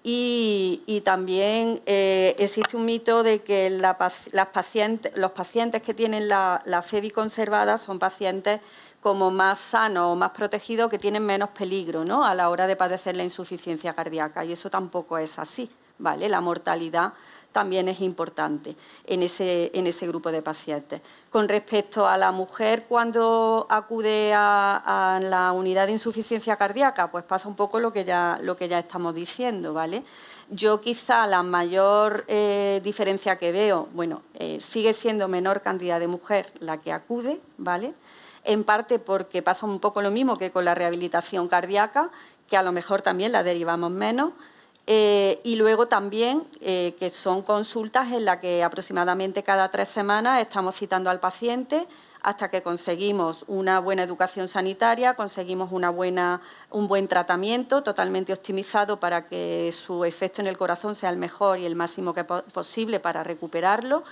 y también existe un mito de que los pacientes que tienen la FEBI conservada son pacientes como más sanos o más protegidos, que tienen menos peligro, ¿no?, a la hora de padecer la insuficiencia cardíaca, y eso tampoco es así, ¿vale? La mortalidad también es importante en ese grupo de pacientes. Con respecto a la mujer cuando acude a la unidad de insuficiencia cardíaca, pues pasa un poco lo que ya estamos diciendo, ¿vale? Yo quizá la mayor diferencia que veo, sigue siendo menor cantidad de mujer la que acude, ¿vale? En parte porque pasa un poco lo mismo que con la rehabilitación cardíaca, que a lo mejor también la derivamos menos. Y luego también que son consultas en las que aproximadamente cada 3 semanas estamos citando al paciente hasta que conseguimos una buena educación sanitaria, conseguimos un buen tratamiento totalmente optimizado para que su efecto en el corazón sea el mejor y el máximo posible para recuperarlo.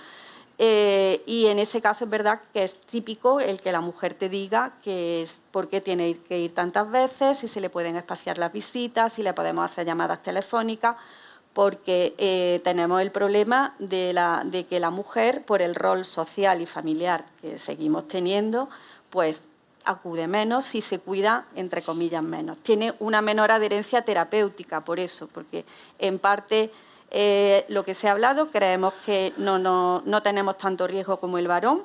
Y en ese caso es verdad que es típico el que la mujer te diga que es por qué tiene que ir tantas veces, si se le pueden espaciar las visitas, si le podemos hacer llamadas telefónicas, porque tenemos el problema de que la mujer, por el rol social y familiar que seguimos teniendo, pues acude menos si se cuida, entre comillas, menos. Tiene una menor adherencia terapéutica por eso, porque en parte lo que se ha hablado, creemos que no tenemos tanto riesgo como el varón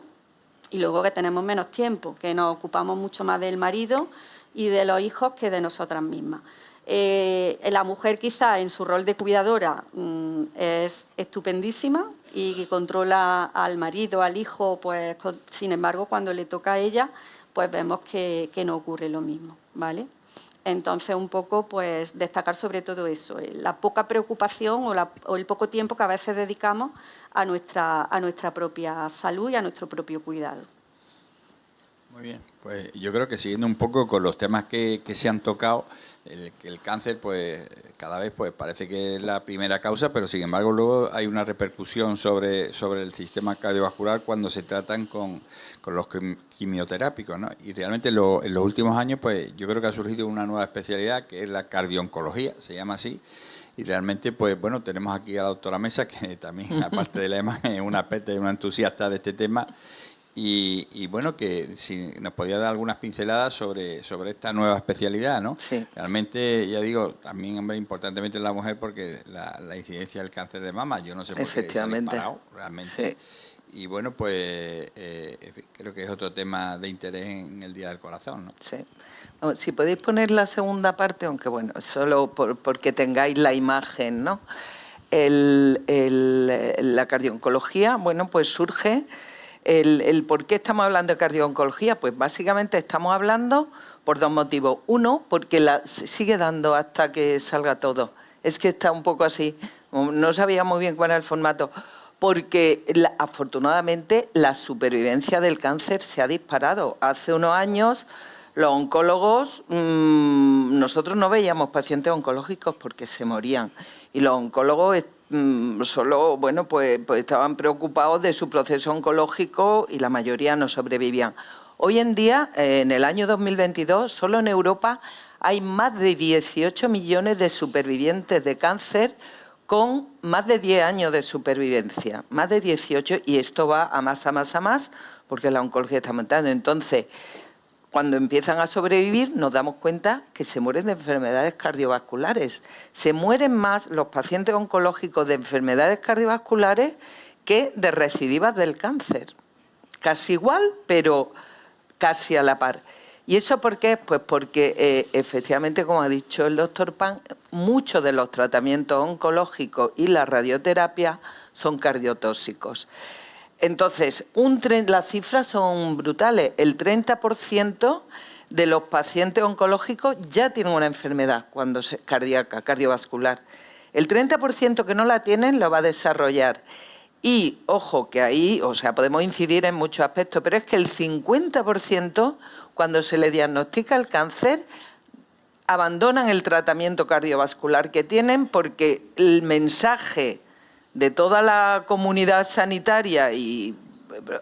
y luego que tenemos menos tiempo, que nos ocupamos mucho más del marido y de los hijos que de nosotras mismas. La mujer quizá en su rol de cuidadora es estupendísima y controla al marido, al hijo, pues sin embargo cuando le toca a ella pues vemos que no ocurre lo mismo, ¿vale? Entonces un poco pues destacar sobre todo eso, la poca preocupación o el poco tiempo que a veces dedicamos a nuestra propia salud y a nuestro propio cuidado. Muy bien, pues yo creo que siguiendo un poco con los temas que se han tocado, el cáncer pues cada vez pues parece que es la primera causa, pero sin embargo luego hay una repercusión sobre el sistema cardiovascular cuando se tratan con los quimioterápicos, ¿no? Y realmente en los últimos años pues yo creo que ha surgido una nueva especialidad que es la cardioncología, se llama así. Y realmente, pues bueno, tenemos aquí a la doctora Mesa, que también, aparte de la EMA, es una experta y una entusiasta de este tema. Y bueno, que si nos podía dar algunas pinceladas sobre esta nueva especialidad, ¿no? Sí. Realmente, ya digo, también, hombre, importantemente en la mujer, porque la incidencia del cáncer de mama, yo no sé por qué se ha disparado, realmente. Sí. Y bueno, pues creo que es otro tema de interés en el Día del Corazón, ¿no? Sí. Si podéis poner la segunda parte, aunque bueno, solo porque tengáis la imagen, ¿no? La cardioncología, bueno, pues surge... El por qué estamos hablando de cardioncología, pues básicamente estamos hablando por dos motivos. Uno, porque se sigue dando hasta que salga todo. Es que está un poco así, no sabía muy bien cuál era el formato, porque afortunadamente la supervivencia del cáncer se ha disparado. Hace unos años los oncólogos, nosotros no veíamos pacientes oncológicos porque se morían y los oncólogos solo, bueno, pues estaban preocupados de su proceso oncológico y la mayoría no sobrevivían. Hoy en día, en el año 2022, solo en Europa hay más de 18 millones de supervivientes de cáncer con más de 10 años de supervivencia, más de 18, y esto va a más, porque la oncología está aumentando. Entonces, cuando empiezan a sobrevivir, nos damos cuenta que se mueren de enfermedades cardiovasculares. Se mueren más los pacientes oncológicos de enfermedades cardiovasculares que de recidivas del cáncer. Casi igual, pero casi a la par. ¿Y eso por qué? Pues porque, efectivamente, como ha dicho el doctor Pan, muchos de los tratamientos oncológicos y la radioterapia son cardiotóxicos. Entonces, las cifras son brutales. El 30% de los pacientes oncológicos ya tienen una enfermedad cardíaca, cardiovascular. El 30% que no la tienen lo va a desarrollar. Y, ojo, que ahí, o sea, podemos incidir en muchos aspectos, pero es que el 50%, cuando se le diagnostica el cáncer, abandonan el tratamiento cardiovascular que tienen porque el mensaje de toda la comunidad sanitaria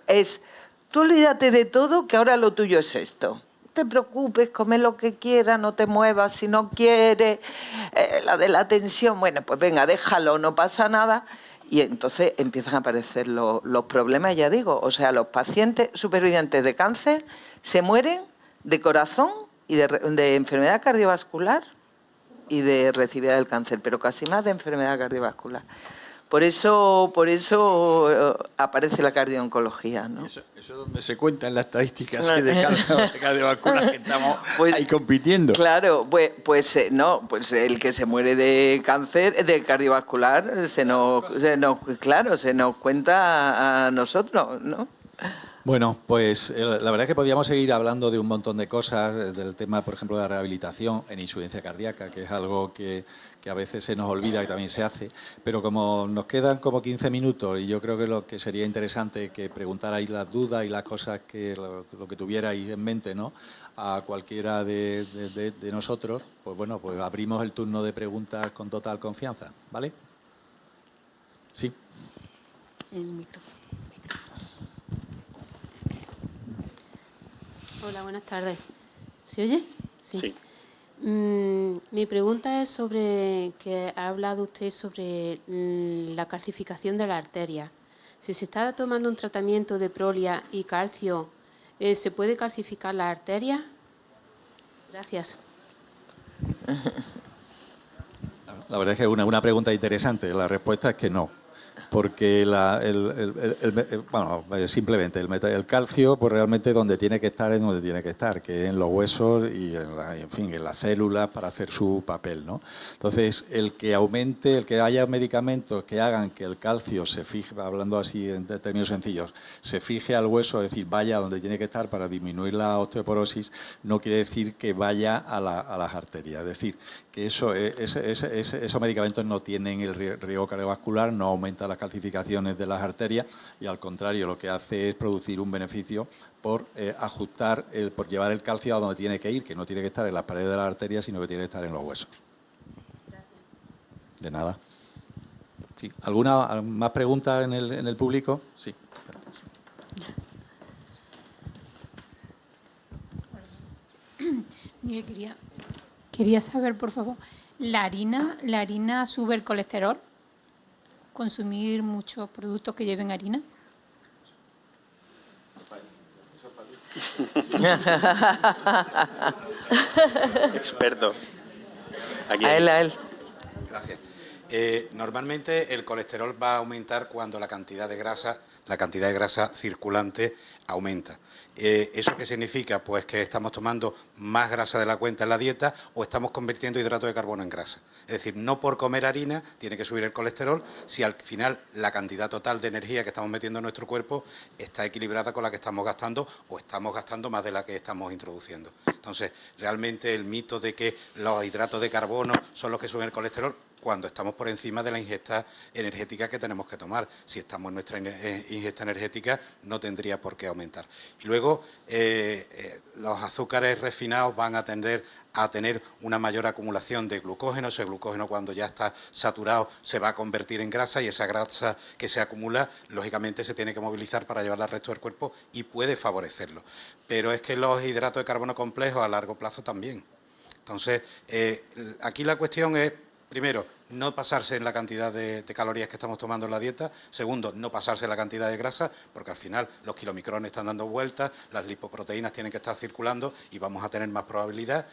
es: tú olvídate de todo, que ahora lo tuyo es esto. No te preocupes, come lo que quieras, no te muevas si no quieres, la de la tensión, bueno, pues venga, déjalo, no pasa nada. Y entonces empiezan a aparecer los problemas, ya digo. O sea, los pacientes supervivientes de cáncer se mueren de corazón y de enfermedad cardiovascular y de recidivas del cáncer, pero casi más de enfermedad cardiovascular. Por eso aparece la cardioncología, ¿no? Eso es donde se cuenta en las estadísticas de cardiovascular que estamos ahí compitiendo. Claro, pues el que se muere de cáncer, de cardiovascular, se nos cuenta a nosotros, ¿no? Bueno, pues la verdad es que podríamos seguir hablando de un montón de cosas, del tema, por ejemplo, de la rehabilitación en insuficiencia cardíaca, que es algo que a veces se nos olvida y también se hace, pero como nos quedan como 15 minutos y yo creo que lo que sería interesante que preguntarais las dudas y las cosas lo que tuvierais en mente, ¿no?, a cualquiera de nosotros, pues bueno, pues abrimos el turno de preguntas con total confianza, ¿vale? Sí. El micrófono. Hola, buenas tardes. ¿Se oye? Sí. Mi pregunta es sobre que ha hablado usted sobre la calcificación de la arteria. Si se está tomando un tratamiento de prolia y calcio, ¿Se puede calcificar la arteria? Gracias. La verdad es que es una pregunta interesante. La respuesta es que no. Porque simplemente el calcio, pues realmente donde tiene que estar es donde tiene que estar, que es en los huesos y en las células para hacer su papel, ¿no? Entonces, el que haya medicamentos que hagan que el calcio se fije, hablando así en términos sencillos, se fije al hueso, es decir, vaya donde tiene que estar para disminuir la osteoporosis, no quiere decir que vaya a las arterias. Es decir, que esos medicamentos no tienen el riesgo cardiovascular, no aumenta las calcificaciones de las arterias y al contrario lo que hace es producir un beneficio por por llevar el calcio a donde tiene que ir, que no tiene que estar en las paredes de las arterias, sino que tiene que estar en los huesos. Gracias. De nada. Sí. ¿Alguna más pregunta en el público? Sí. Mire, quería saber, por favor, ¿la harina sube el colesterol? ¿Consumir muchos productos que lleven harina? Experto. A él. Gracias. Normalmente el colesterol va a aumentar cuando la cantidad de grasa circulante aumenta. ¿Eso qué significa? Pues que estamos tomando más grasa de la cuenta en la dieta o estamos convirtiendo hidrato de carbono en grasa. Es decir, no por comer harina tiene que subir el colesterol si al final la cantidad total de energía que estamos metiendo en nuestro cuerpo está equilibrada con la que estamos gastando o estamos gastando más de la que estamos introduciendo. Entonces, realmente el mito de que los hidratos de carbono son los que suben el colesterol, cuando estamos por encima de la ingesta energética que tenemos que tomar. Si estamos en nuestra ingesta energética, no tendría por qué aumentar. Y luego, los azúcares refinados van a tender a tener una mayor acumulación de glucógeno. Ese glucógeno, cuando ya está saturado, se va a convertir en grasa y esa grasa que se acumula, lógicamente, se tiene que movilizar para llevarla al resto del cuerpo y puede favorecerlo. Pero es que los hidratos de carbono complejos a largo plazo también. Entonces, aquí la cuestión es, primero, no pasarse en la cantidad de calorías que estamos tomando en la dieta. Segundo, no pasarse en la cantidad de grasa, porque al final los kilomicrones están dando vueltas, las lipoproteínas tienen que estar circulando y vamos a tener más probabilidad.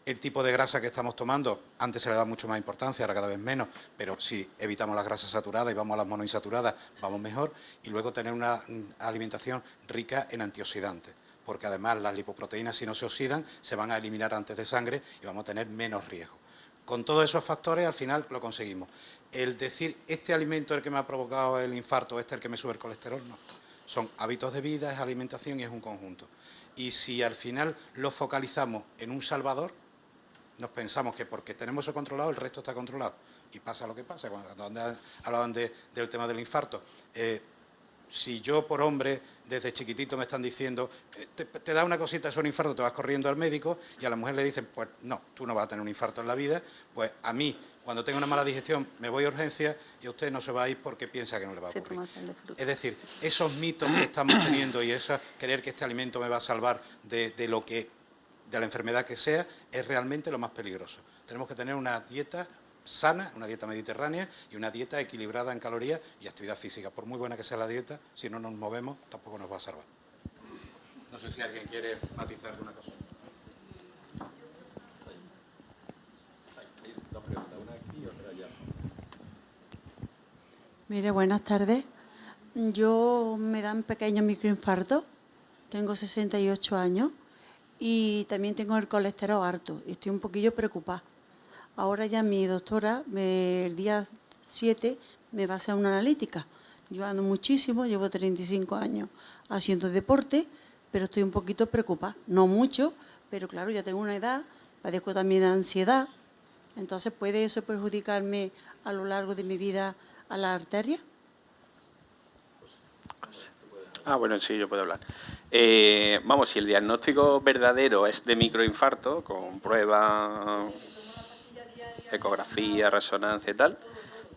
El tipo de grasa que estamos tomando, antes se le da mucho más importancia, ahora cada vez menos, pero si evitamos las grasas saturadas y vamos a las monoinsaturadas, vamos mejor. Y luego tener una alimentación rica en antioxidantes, porque además las lipoproteínas, si no se oxidan, se van a eliminar antes de sangre y vamos a tener menos riesgo. Con todos esos factores, al final lo conseguimos. El decir, este alimento es el que me ha provocado el infarto, este es el que me sube el colesterol, no. Son hábitos de vida, es alimentación y es un conjunto. Y si al final lo focalizamos en un salvador, nos pensamos que porque tenemos eso controlado, el resto está controlado. Y pasa lo que pasa. Cuando hablaban del tema del infarto, si yo por hombre, desde chiquitito me están diciendo, te da una cosita, es un infarto, te vas corriendo al médico, y a la mujer le dicen, pues no, tú no vas a tener un infarto en la vida, pues a mí, cuando tengo una mala digestión, me voy a urgencias y a usted no se va a ir porque piensa que no le va a ocurrir. Es decir, esos mitos que estamos teniendo y eso creer que este alimento me va a salvar de la enfermedad que sea, es realmente lo más peligroso. Tenemos que tener una dieta sana, una dieta mediterránea y una dieta equilibrada en calorías y actividad física. Por muy buena que sea la dieta, si no nos movemos, tampoco nos va a salvar. No sé si alguien quiere matizar alguna cosa. Mire, buenas tardes. Yo me dan pequeños microinfartos, tengo 68 años y también tengo el colesterol alto y estoy un poquillo preocupada. Ahora ya mi doctora, el día 7, me va a hacer una analítica. Yo ando muchísimo, llevo 35 años haciendo deporte, pero estoy un poquito preocupada. No mucho, pero claro, ya tengo una edad, padezco también de ansiedad. Entonces, ¿puede eso perjudicarme a lo largo de mi vida a la arteria? Bueno, sí, yo puedo hablar. Vamos, si el diagnóstico verdadero es de microinfarto, con pruebas, ecografía, resonancia y tal,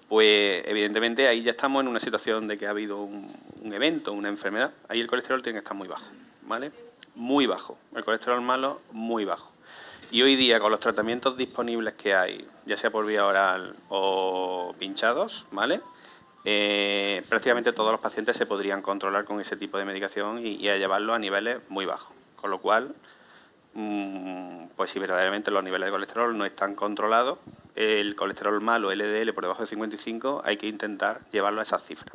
pues evidentemente ahí ya estamos en una situación de que ha habido un evento, una enfermedad. Ahí el colesterol tiene que estar muy bajo, ¿vale? Muy bajo. El colesterol malo, muy bajo. Y hoy día, con los tratamientos disponibles que hay, ya sea por vía oral o pinchados, ¿vale?, prácticamente todos los pacientes se podrían controlar con ese tipo de medicación y a llevarlo a niveles muy bajos. Con lo cual, pues si verdaderamente los niveles de colesterol no están controlados, el colesterol malo, LDL, por debajo de 55, hay que intentar llevarlo a esas cifras.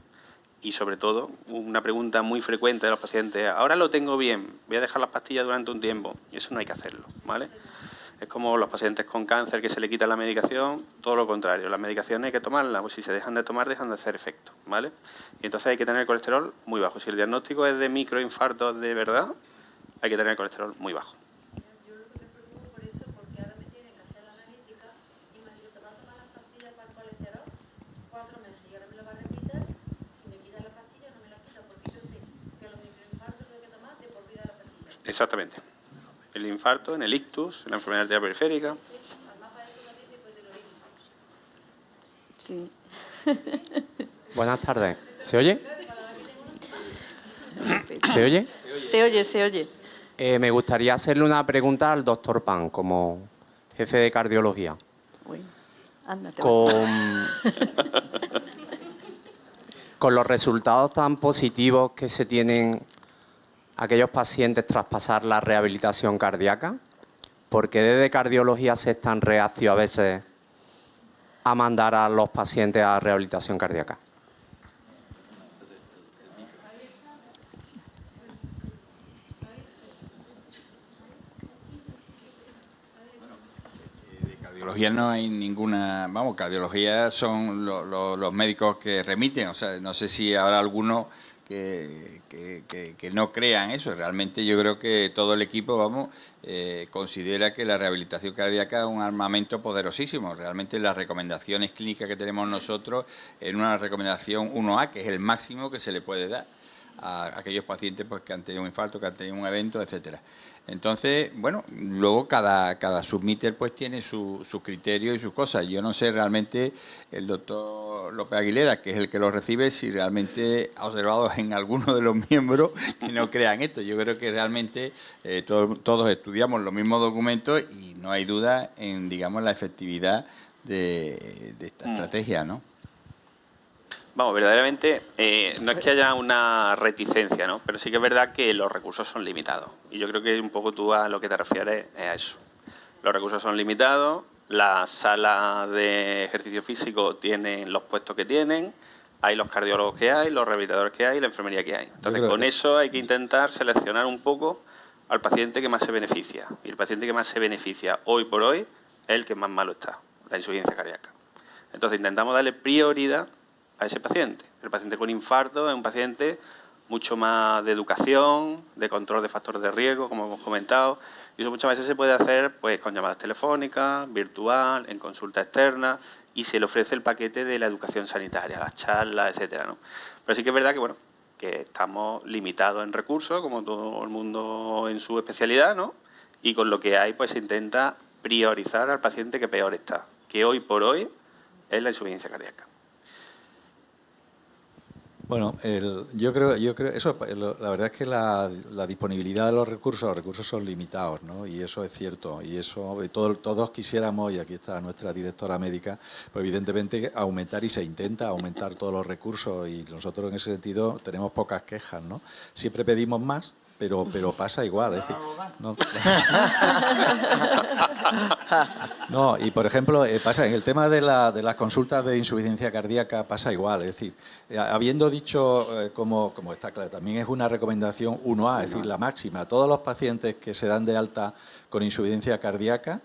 Y sobre todo, una pregunta muy frecuente de los pacientes, ahora lo tengo bien, voy a dejar las pastillas durante un tiempo. Eso no hay que hacerlo, ¿vale? Es como los pacientes con cáncer que se le quita la medicación, todo lo contrario. Las medicaciones hay que tomarlas, pues si se dejan de tomar, dejan de hacer efecto, ¿vale? Y entonces hay que tener el colesterol muy bajo. Si el diagnóstico es de microinfartos de verdad, hay que tener el colesterol muy bajo. Yo lo que me preocupo por eso, porque ahora me tienen que hacer la analítica y me han dicho que va a tomar las pastillas para el colesterol 4 meses y ahora me lo va a repetir. Si me quitan las pastillas, no me las quita, porque yo sé que los microinfartos lo hay que tomar de por vida de la pastilla. Exactamente. El infarto, en el ictus, en la enfermedad arterial periférica. Sí. Buenas tardes. ¿Se oye? ¿Se oye? Se oye, se oye. Me gustaría hacerle una pregunta al doctor Pan, como jefe de cardiología. Bueno, ándate. Con los resultados tan positivos que se tienen aquellos pacientes tras pasar la rehabilitación cardíaca, ¿por qué desde cardiología se es tan reacio a veces a mandar a los pacientes a rehabilitación cardíaca? Cardiología no hay ninguna, vamos, cardiología son los médicos que remiten, o sea, no sé si habrá alguno que no crean eso. Realmente yo creo que todo el equipo, vamos, considera que la rehabilitación cardíaca es un armamento poderosísimo. Realmente las recomendaciones clínicas que tenemos nosotros en una recomendación 1A, que es el máximo que se le puede dar a aquellos pacientes pues que han tenido un infarto, que han tenido un evento, etcétera. Entonces, bueno, luego cada submitter pues tiene su criterio y sus cosas. Yo no sé realmente el doctor López Aguilera, que es el que lo recibe, si realmente ha observado en alguno de los miembros que no crean esto. Yo creo que realmente todos estudiamos los mismos documentos y no hay duda en, digamos, la efectividad de esta estrategia, ¿no? Vamos, verdaderamente no es que haya una reticencia, ¿no? Pero sí que es verdad que los recursos son limitados. Y yo creo que un poco tú a lo que te refieres es a eso. Los recursos son limitados, las salas de ejercicio físico tienen los puestos que tienen, hay los cardiólogos que hay, los rehabilitadores que hay y la enfermería que hay. Entonces, con eso hay que intentar seleccionar un poco al paciente que más se beneficia. Y el paciente que más se beneficia hoy por hoy es el que más malo está, la insuficiencia cardíaca. Entonces, intentamos darle prioridad a ese paciente. El paciente con infarto es un paciente mucho más de educación, de control de factores de riesgo, como hemos comentado, y eso muchas veces se puede hacer pues con llamadas telefónicas, virtual, en consulta externa, y se le ofrece el paquete de la educación sanitaria, las charlas, etcétera, ¿no? Pero sí que es verdad que, bueno, que estamos limitados en recursos, como todo el mundo en su especialidad, ¿no? Y con lo que hay, pues se intenta priorizar al paciente que peor está, que hoy por hoy es la insuficiencia cardíaca. Bueno, yo creo eso, la verdad es que la disponibilidad de los recursos son limitados, ¿no? Y eso es cierto, y eso todos quisiéramos, y aquí está nuestra directora médica, pues evidentemente aumentar, y se intenta aumentar todos los recursos, y nosotros en ese sentido tenemos pocas quejas, ¿no? Siempre pedimos más, pero pasa igual, es decir, no, y por ejemplo, pasa en el tema de las consultas de insuficiencia cardíaca, pasa igual, es decir, habiendo dicho, como está claro, también es una recomendación 1A, es decir, la máxima, todos los pacientes que se dan de alta con insuficiencia cardíaca,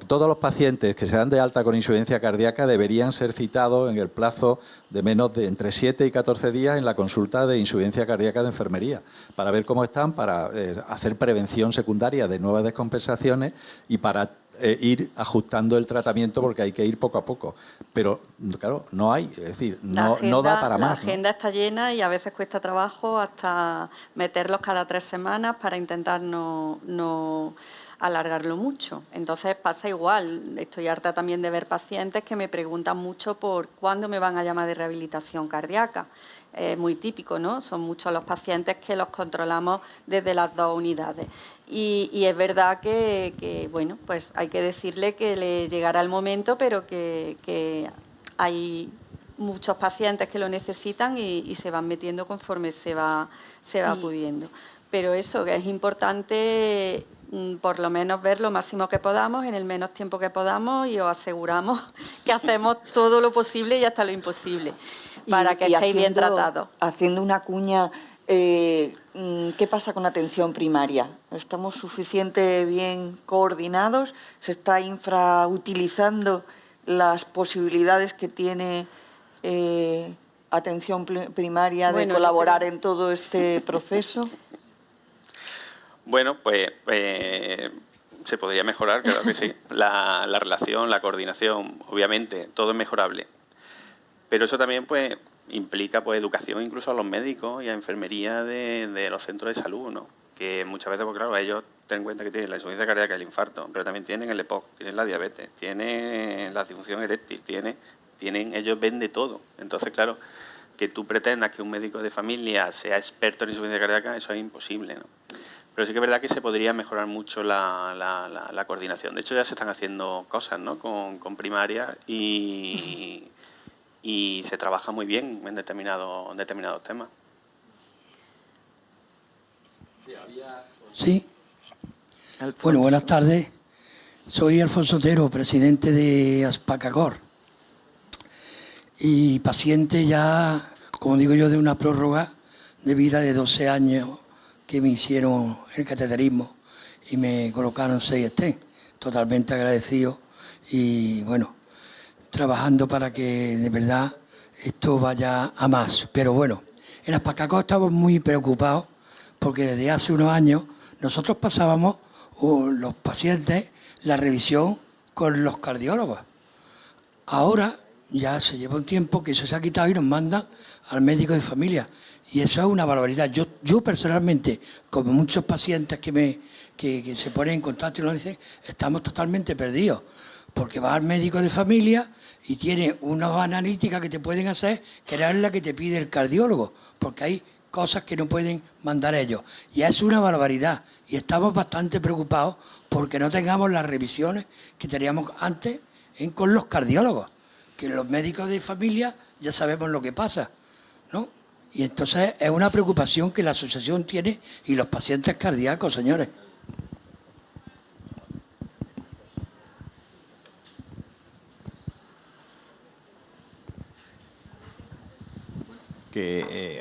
todos los pacientes que se dan de alta con insuficiencia cardíaca deberían ser citados en el plazo de menos de entre 7 y 14 días en la consulta de insuficiencia cardíaca de enfermería, para ver cómo están, para hacer prevención secundaria de nuevas descompensaciones y para ir ajustando el tratamiento, porque hay que ir poco a poco. Pero, claro, no hay, es decir, no da para más. La agenda está llena y a veces cuesta trabajo hasta meterlos cada 3 semanas para intentar no alargarlo mucho. Entonces pasa igual. Estoy harta también de ver pacientes que me preguntan mucho por cuándo me van a llamar de rehabilitación cardíaca. Es muy típico, ¿no? Son muchos los pacientes que los controlamos desde las 2 unidades. Y es verdad que, bueno, pues hay que decirle que le llegará el momento, pero que hay muchos pacientes que lo necesitan y se van metiendo conforme se va pudiendo. Pero eso, que es importante por lo menos ver lo máximo que podamos en el menos tiempo que podamos, y os aseguramos que hacemos todo lo posible y hasta lo imposible para que estéis bien tratados. Haciendo una cuña, ¿qué pasa con atención primaria? ¿Estamos suficientemente bien coordinados? ¿Se está infrautilizando las posibilidades que tiene atención primaria de colaborar en todo este proceso? Bueno, pues se podría mejorar, claro que sí. La relación, la coordinación, obviamente, todo es mejorable. Pero eso también pues implica pues educación incluso a los médicos y a enfermería de los centros de salud, ¿no? Que muchas veces, pues claro, ellos ten en cuenta que tienen la insuficiencia cardíaca y el infarto, pero también tienen el EPOC, tienen la diabetes, tienen la disfunción eréctil, ellos ven de todo. Entonces, claro, que tú pretendas que un médico de familia sea experto en insuficiencia cardíaca, eso es imposible, ¿no? Pero sí que es verdad que se podría mejorar mucho la coordinación. De hecho, ya se están haciendo cosas, ¿no? con primaria y se trabaja muy bien en determinados temas. Sí. Bueno, buenas tardes. Soy Alfonso Otero, presidente de Aspacagor. Y paciente ya, como digo yo, de una prórroga de vida de 12 años que me hicieron el cateterismo y me colocaron 6 stents. Totalmente agradecido y, bueno, trabajando para que de verdad esto vaya a más. Pero bueno, en Aspacagor estamos muy preocupados porque desde hace unos años nosotros pasábamos, los pacientes, la revisión con los cardiólogos. Ahora ya se lleva un tiempo que eso se ha quitado y nos mandan al médico de familia. Y eso es una barbaridad. Yo personalmente, como muchos pacientes que se ponen en contacto y nos dicen, estamos totalmente perdidos. Porque vas al médico de familia y tiene unas analíticas que te pueden hacer, que es la que te pide el cardiólogo. Porque hay cosas que no pueden mandar ellos. Y es una barbaridad. Y estamos bastante preocupados porque no tengamos las revisiones que teníamos antes con los cardiólogos. Que los médicos de familia ya sabemos lo que pasa, ¿no? Y entonces es una preocupación que la asociación tiene y los pacientes cardíacos, señores.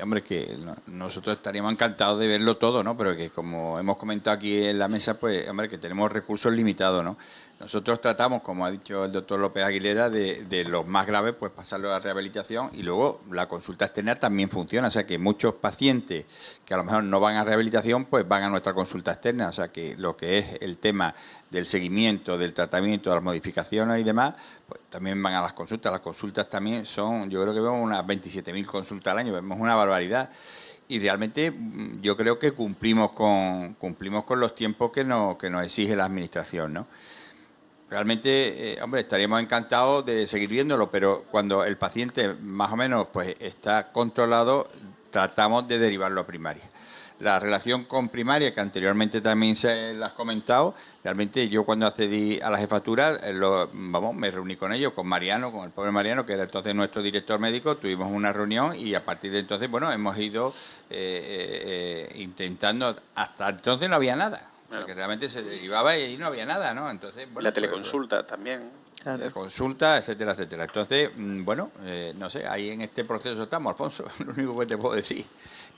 Hombre, que nosotros estaríamos encantados de verlo todo, ¿no? Pero que como hemos comentado aquí en la mesa, pues, hombre, que tenemos recursos limitados, ¿no? Nosotros tratamos, como ha dicho el doctor López Aguilera, de los más graves, pues pasarlo a la rehabilitación, y luego la consulta externa también funciona. O sea, que muchos pacientes que a lo mejor no van a rehabilitación, pues van a nuestra consulta externa. O sea, que lo que es el tema del seguimiento, del tratamiento, de las modificaciones y demás, pues también van a las consultas. Las consultas también son, yo creo que vemos unas 27.000 consultas al año, vemos una barbaridad. Y realmente yo creo que cumplimos con los tiempos que nos exige la Administración, ¿no? Realmente, hombre, estaríamos encantados de seguir viéndolo, pero cuando el paciente más o menos pues está controlado, tratamos de derivarlo a primaria. La relación con primaria, que anteriormente también se las has comentado, realmente yo cuando accedí a la jefatura, me reuní con ellos, con Mariano, con el pobre Mariano, que era entonces nuestro director médico, tuvimos una reunión y a partir de entonces, bueno, hemos ido intentando, hasta entonces no había nada. Porque realmente se derivaba y ahí no había nada, ¿no? Entonces, bueno, la teleconsulta también. La consulta, etcétera, etcétera. Entonces, bueno, no sé, ahí en este proceso estamos, Alfonso, lo único que te puedo decir.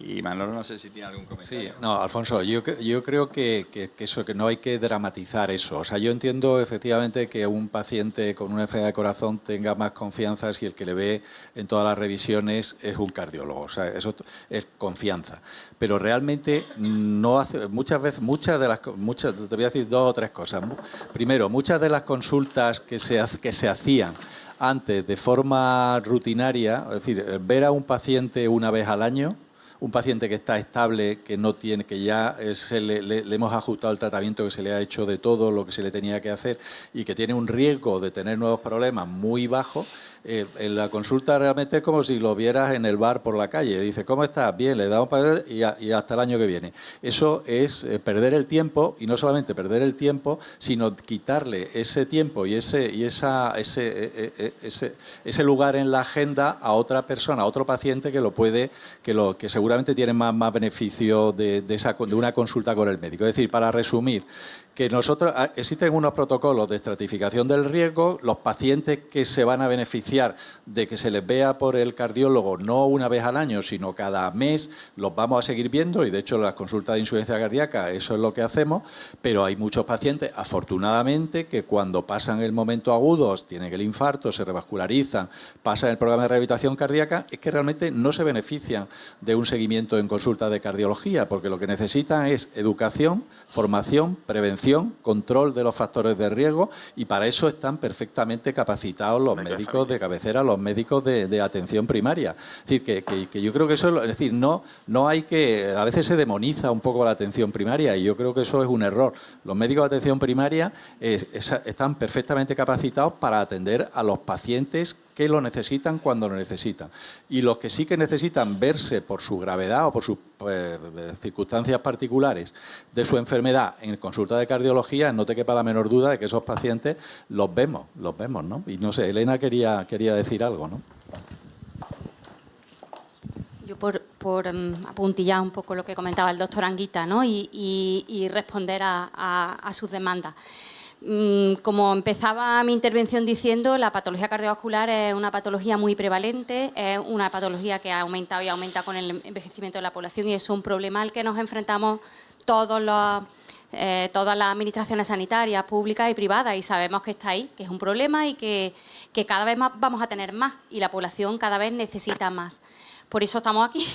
Y Manolo, no sé si tiene algún comentario. Sí, no, Alfonso, yo creo que eso, que no hay que dramatizar eso. O sea, yo entiendo efectivamente que un paciente con una enfermedad de corazón tenga más confianza si el que le ve en todas las revisiones es un cardiólogo. O sea, eso es confianza. Pero realmente no hace, muchas veces, te voy a decir 2 o 3 cosas. Primero, muchas de las consultas que se hacían antes de forma rutinaria, es decir, ver a un paciente una vez al año, un paciente que está estable, que no tiene, que ya le hemos ajustado el tratamiento que se le ha hecho de todo lo que se le tenía que hacer y que tiene un riesgo de tener nuevos problemas muy bajo, en la consulta realmente es como si lo vieras en el bar por la calle. Dice, ¿cómo estás? Bien, le damos para ver y hasta el año que viene. Eso es perder el tiempo, y no solamente perder el tiempo, sino quitarle ese tiempo y ese lugar en la agenda a otra persona, a otro paciente que seguramente tiene más beneficio de una consulta con el médico. Es decir, para resumir, que existen unos protocolos de estratificación del riesgo. Los pacientes que se van a beneficiar de que se les vea por el cardiólogo no una vez al año, sino cada mes, los vamos a seguir viendo, y de hecho las consultas de insuficiencia cardíaca eso es lo que hacemos, pero hay muchos pacientes, afortunadamente, que cuando pasan el momento agudo, tienen el infarto, se revascularizan, pasan el programa de rehabilitación cardíaca, es que realmente no se benefician de un seguimiento en consulta de cardiología, porque lo que necesitan es educación, formación, prevención, control de los factores de riesgo, y para eso están perfectamente capacitados los médicos de cabecera, los médicos de atención primaria. Es decir, que yo creo que eso es decir, no hay que... A veces se demoniza un poco la atención primaria, y yo creo que eso es un error. Los médicos de atención primaria están perfectamente capacitados para atender a los pacientes que lo necesitan cuando lo necesitan. Y los que sí que necesitan verse por su gravedad o por sus circunstancias particulares de su enfermedad en consulta de cardiología, no te quepa la menor duda de que esos pacientes los vemos, ¿no? Y no sé, Elena quería decir algo, ¿no? Yo por apuntillar un poco lo que comentaba el doctor Anguita, ¿no? y responder a sus demandas. Como empezaba mi intervención diciendo, la patología cardiovascular es una patología muy prevalente, es una patología que ha aumentado y aumenta con el envejecimiento de la población, y es un problema al que nos enfrentamos todas las administraciones sanitarias, públicas y privadas, y sabemos que está ahí, que es un problema y que cada vez más vamos a tener más, y la población cada vez necesita más. Por eso estamos aquí.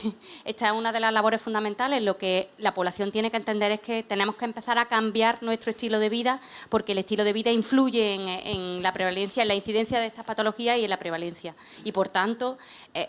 Esta es una de las labores fundamentales. Lo que la población tiene que entender es que tenemos que empezar a cambiar nuestro estilo de vida, porque el estilo de vida influye en la prevalencia, en la incidencia de estas patologías y en la prevalencia. Y, por tanto,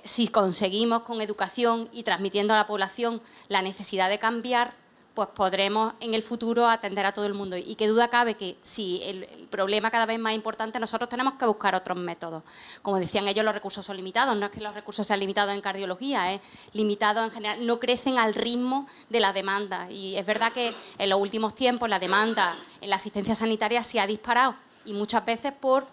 si conseguimos con educación y transmitiendo a la población la necesidad de cambiar, pues podremos en el futuro atender a todo el mundo. Y qué duda cabe que si el problema cada vez más importante, nosotros tenemos que buscar otros métodos. Como decían ellos, los recursos son limitados. No es que los recursos sean limitados en cardiología, es limitado en general. No crecen al ritmo de la demanda. Y es verdad que en los últimos tiempos la demanda en la asistencia sanitaria se ha disparado, y muchas veces por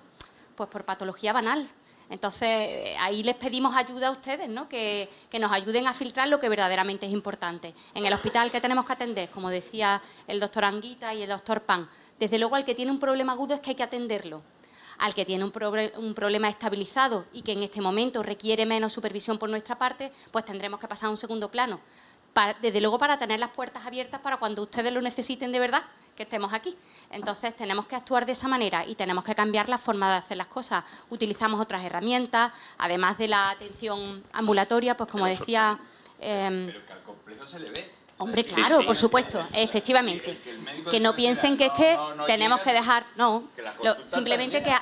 patología banal. Entonces, ahí les pedimos ayuda a ustedes, ¿no? Que nos ayuden a filtrar lo que verdaderamente es importante. En el hospital, ¿qué tenemos que atender? Como decía el doctor Anguita y el doctor Pan, desde luego al que tiene un problema agudo es que hay que atenderlo. Al que tiene un problema estabilizado y que en este momento requiere menos supervisión por nuestra parte, pues tendremos que pasar a un segundo plano. Desde luego para tener las puertas abiertas para cuando ustedes lo necesiten de verdad, que estemos aquí. Entonces tenemos que actuar de esa manera y tenemos que cambiar la forma de hacer las cosas. Utilizamos otras herramientas, además de la atención ambulatoria, pues como decía... pero que al complejo se le ve. Hombre, claro, por supuesto, efectivamente. Que no piensen que es que tenemos que dejar... No, simplemente que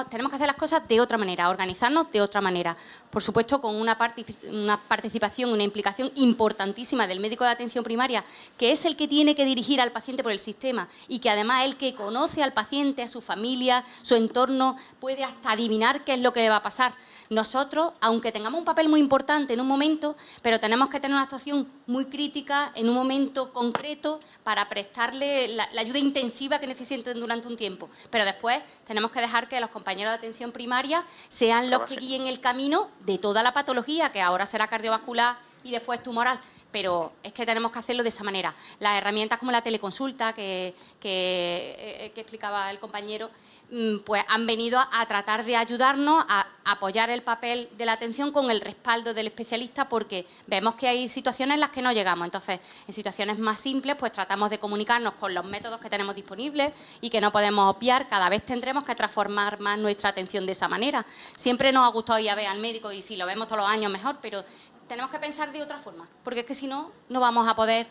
tenemos que hacer las cosas de otra manera, organizarnos de otra manera. Por supuesto, con una participación, una implicación importantísima del médico de atención primaria, que es el que tiene que dirigir al paciente por el sistema, y que además es el que conoce al paciente, a su familia, su entorno, puede hasta adivinar qué es lo que le va a pasar. Nosotros, aunque tengamos un papel muy importante en un momento, pero tenemos que tener una actuación muy crítica en un momento concreto para prestarle la ayuda intensiva que necesiten durante un tiempo. Pero después tenemos que dejar que los compañeros de atención primaria sean los que guíen el camino de toda la patología, que ahora será cardiovascular y después tumoral. Pero es que tenemos que hacerlo de esa manera. Las herramientas como la teleconsulta que explicaba el compañero, pues han venido a tratar de ayudarnos a apoyar el papel de la atención con el respaldo del especialista, porque vemos que hay situaciones en las que no llegamos. Entonces, en situaciones más simples, pues tratamos de comunicarnos con los métodos que tenemos disponibles y que no podemos obviar. Cada vez tendremos que transformar más nuestra atención de esa manera. Siempre nos ha gustado ir a ver al médico, y si lo vemos todos los años mejor, pero tenemos que pensar de otra forma, porque es que si no, no vamos a poder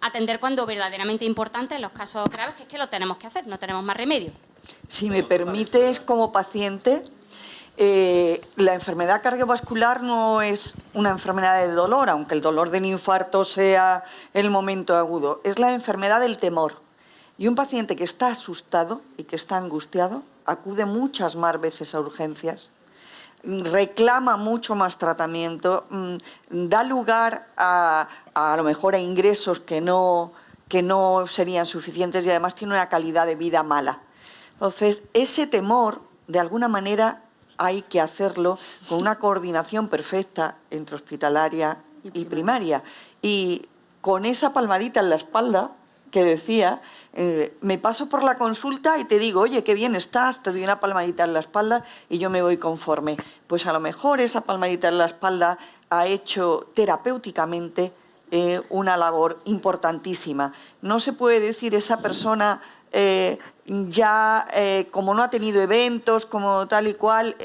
atender cuando verdaderamente importante en los casos graves, que es que lo tenemos que hacer, no tenemos más remedio. Si me permites, como paciente, la enfermedad cardiovascular no es una enfermedad de dolor, aunque el dolor del infarto sea el momento agudo, es la enfermedad del temor. Y un paciente que está asustado y que está angustiado acude muchas más veces a urgencias, reclama mucho más tratamiento, da lugar a lo mejor a ingresos que no serían suficientes y además tiene una calidad de vida mala. Entonces, ese temor, de alguna manera, hay que hacerlo con una coordinación perfecta entre hospitalaria y primaria. Y con esa palmadita en la espalda que decía, me paso por la consulta y te digo, oye, qué bien estás, te doy una palmadita en la espalda y yo me voy conforme. Pues a lo mejor esa palmadita en la espalda ha hecho terapéuticamente una labor importantísima. No se puede decir esa persona como no ha tenido eventos, como tal y cual,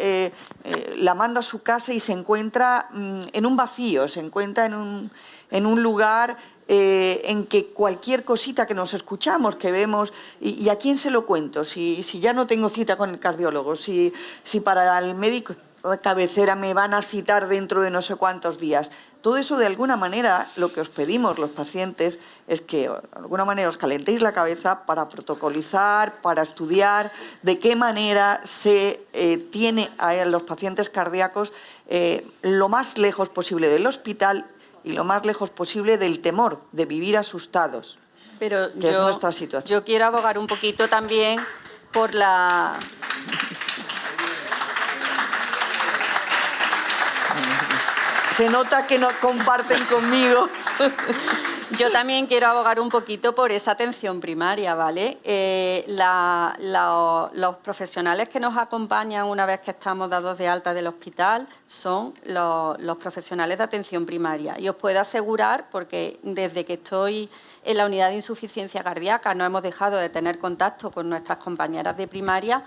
la mando a su casa y se encuentra en un vacío, se encuentra en un lugar en que cualquier cosita que nos escuchamos, que vemos, ¿y a quién se lo cuento? Si ya no tengo cita con el cardiólogo, si para el médico de cabecera me van a citar dentro de no sé cuántos días. Todo eso, de alguna manera, lo que os pedimos los pacientes es que, de alguna manera, os calentéis la cabeza para protocolizar, para estudiar de qué manera se tiene a los pacientes cardíacos lo más lejos posible del hospital y lo más lejos posible del temor de vivir asustados, pero que es nuestra situación. Yo quiero abogar un poquito también por la... Se nota que no comparten conmigo. Yo también quiero abogar un poquito por esa atención primaria, ¿vale? Los profesionales que nos acompañan una vez que estamos dados de alta del hospital son los profesionales de atención primaria. Y os puedo asegurar, porque desde que estoy en la unidad de insuficiencia cardíaca no hemos dejado de tener contacto con nuestras compañeras de primaria,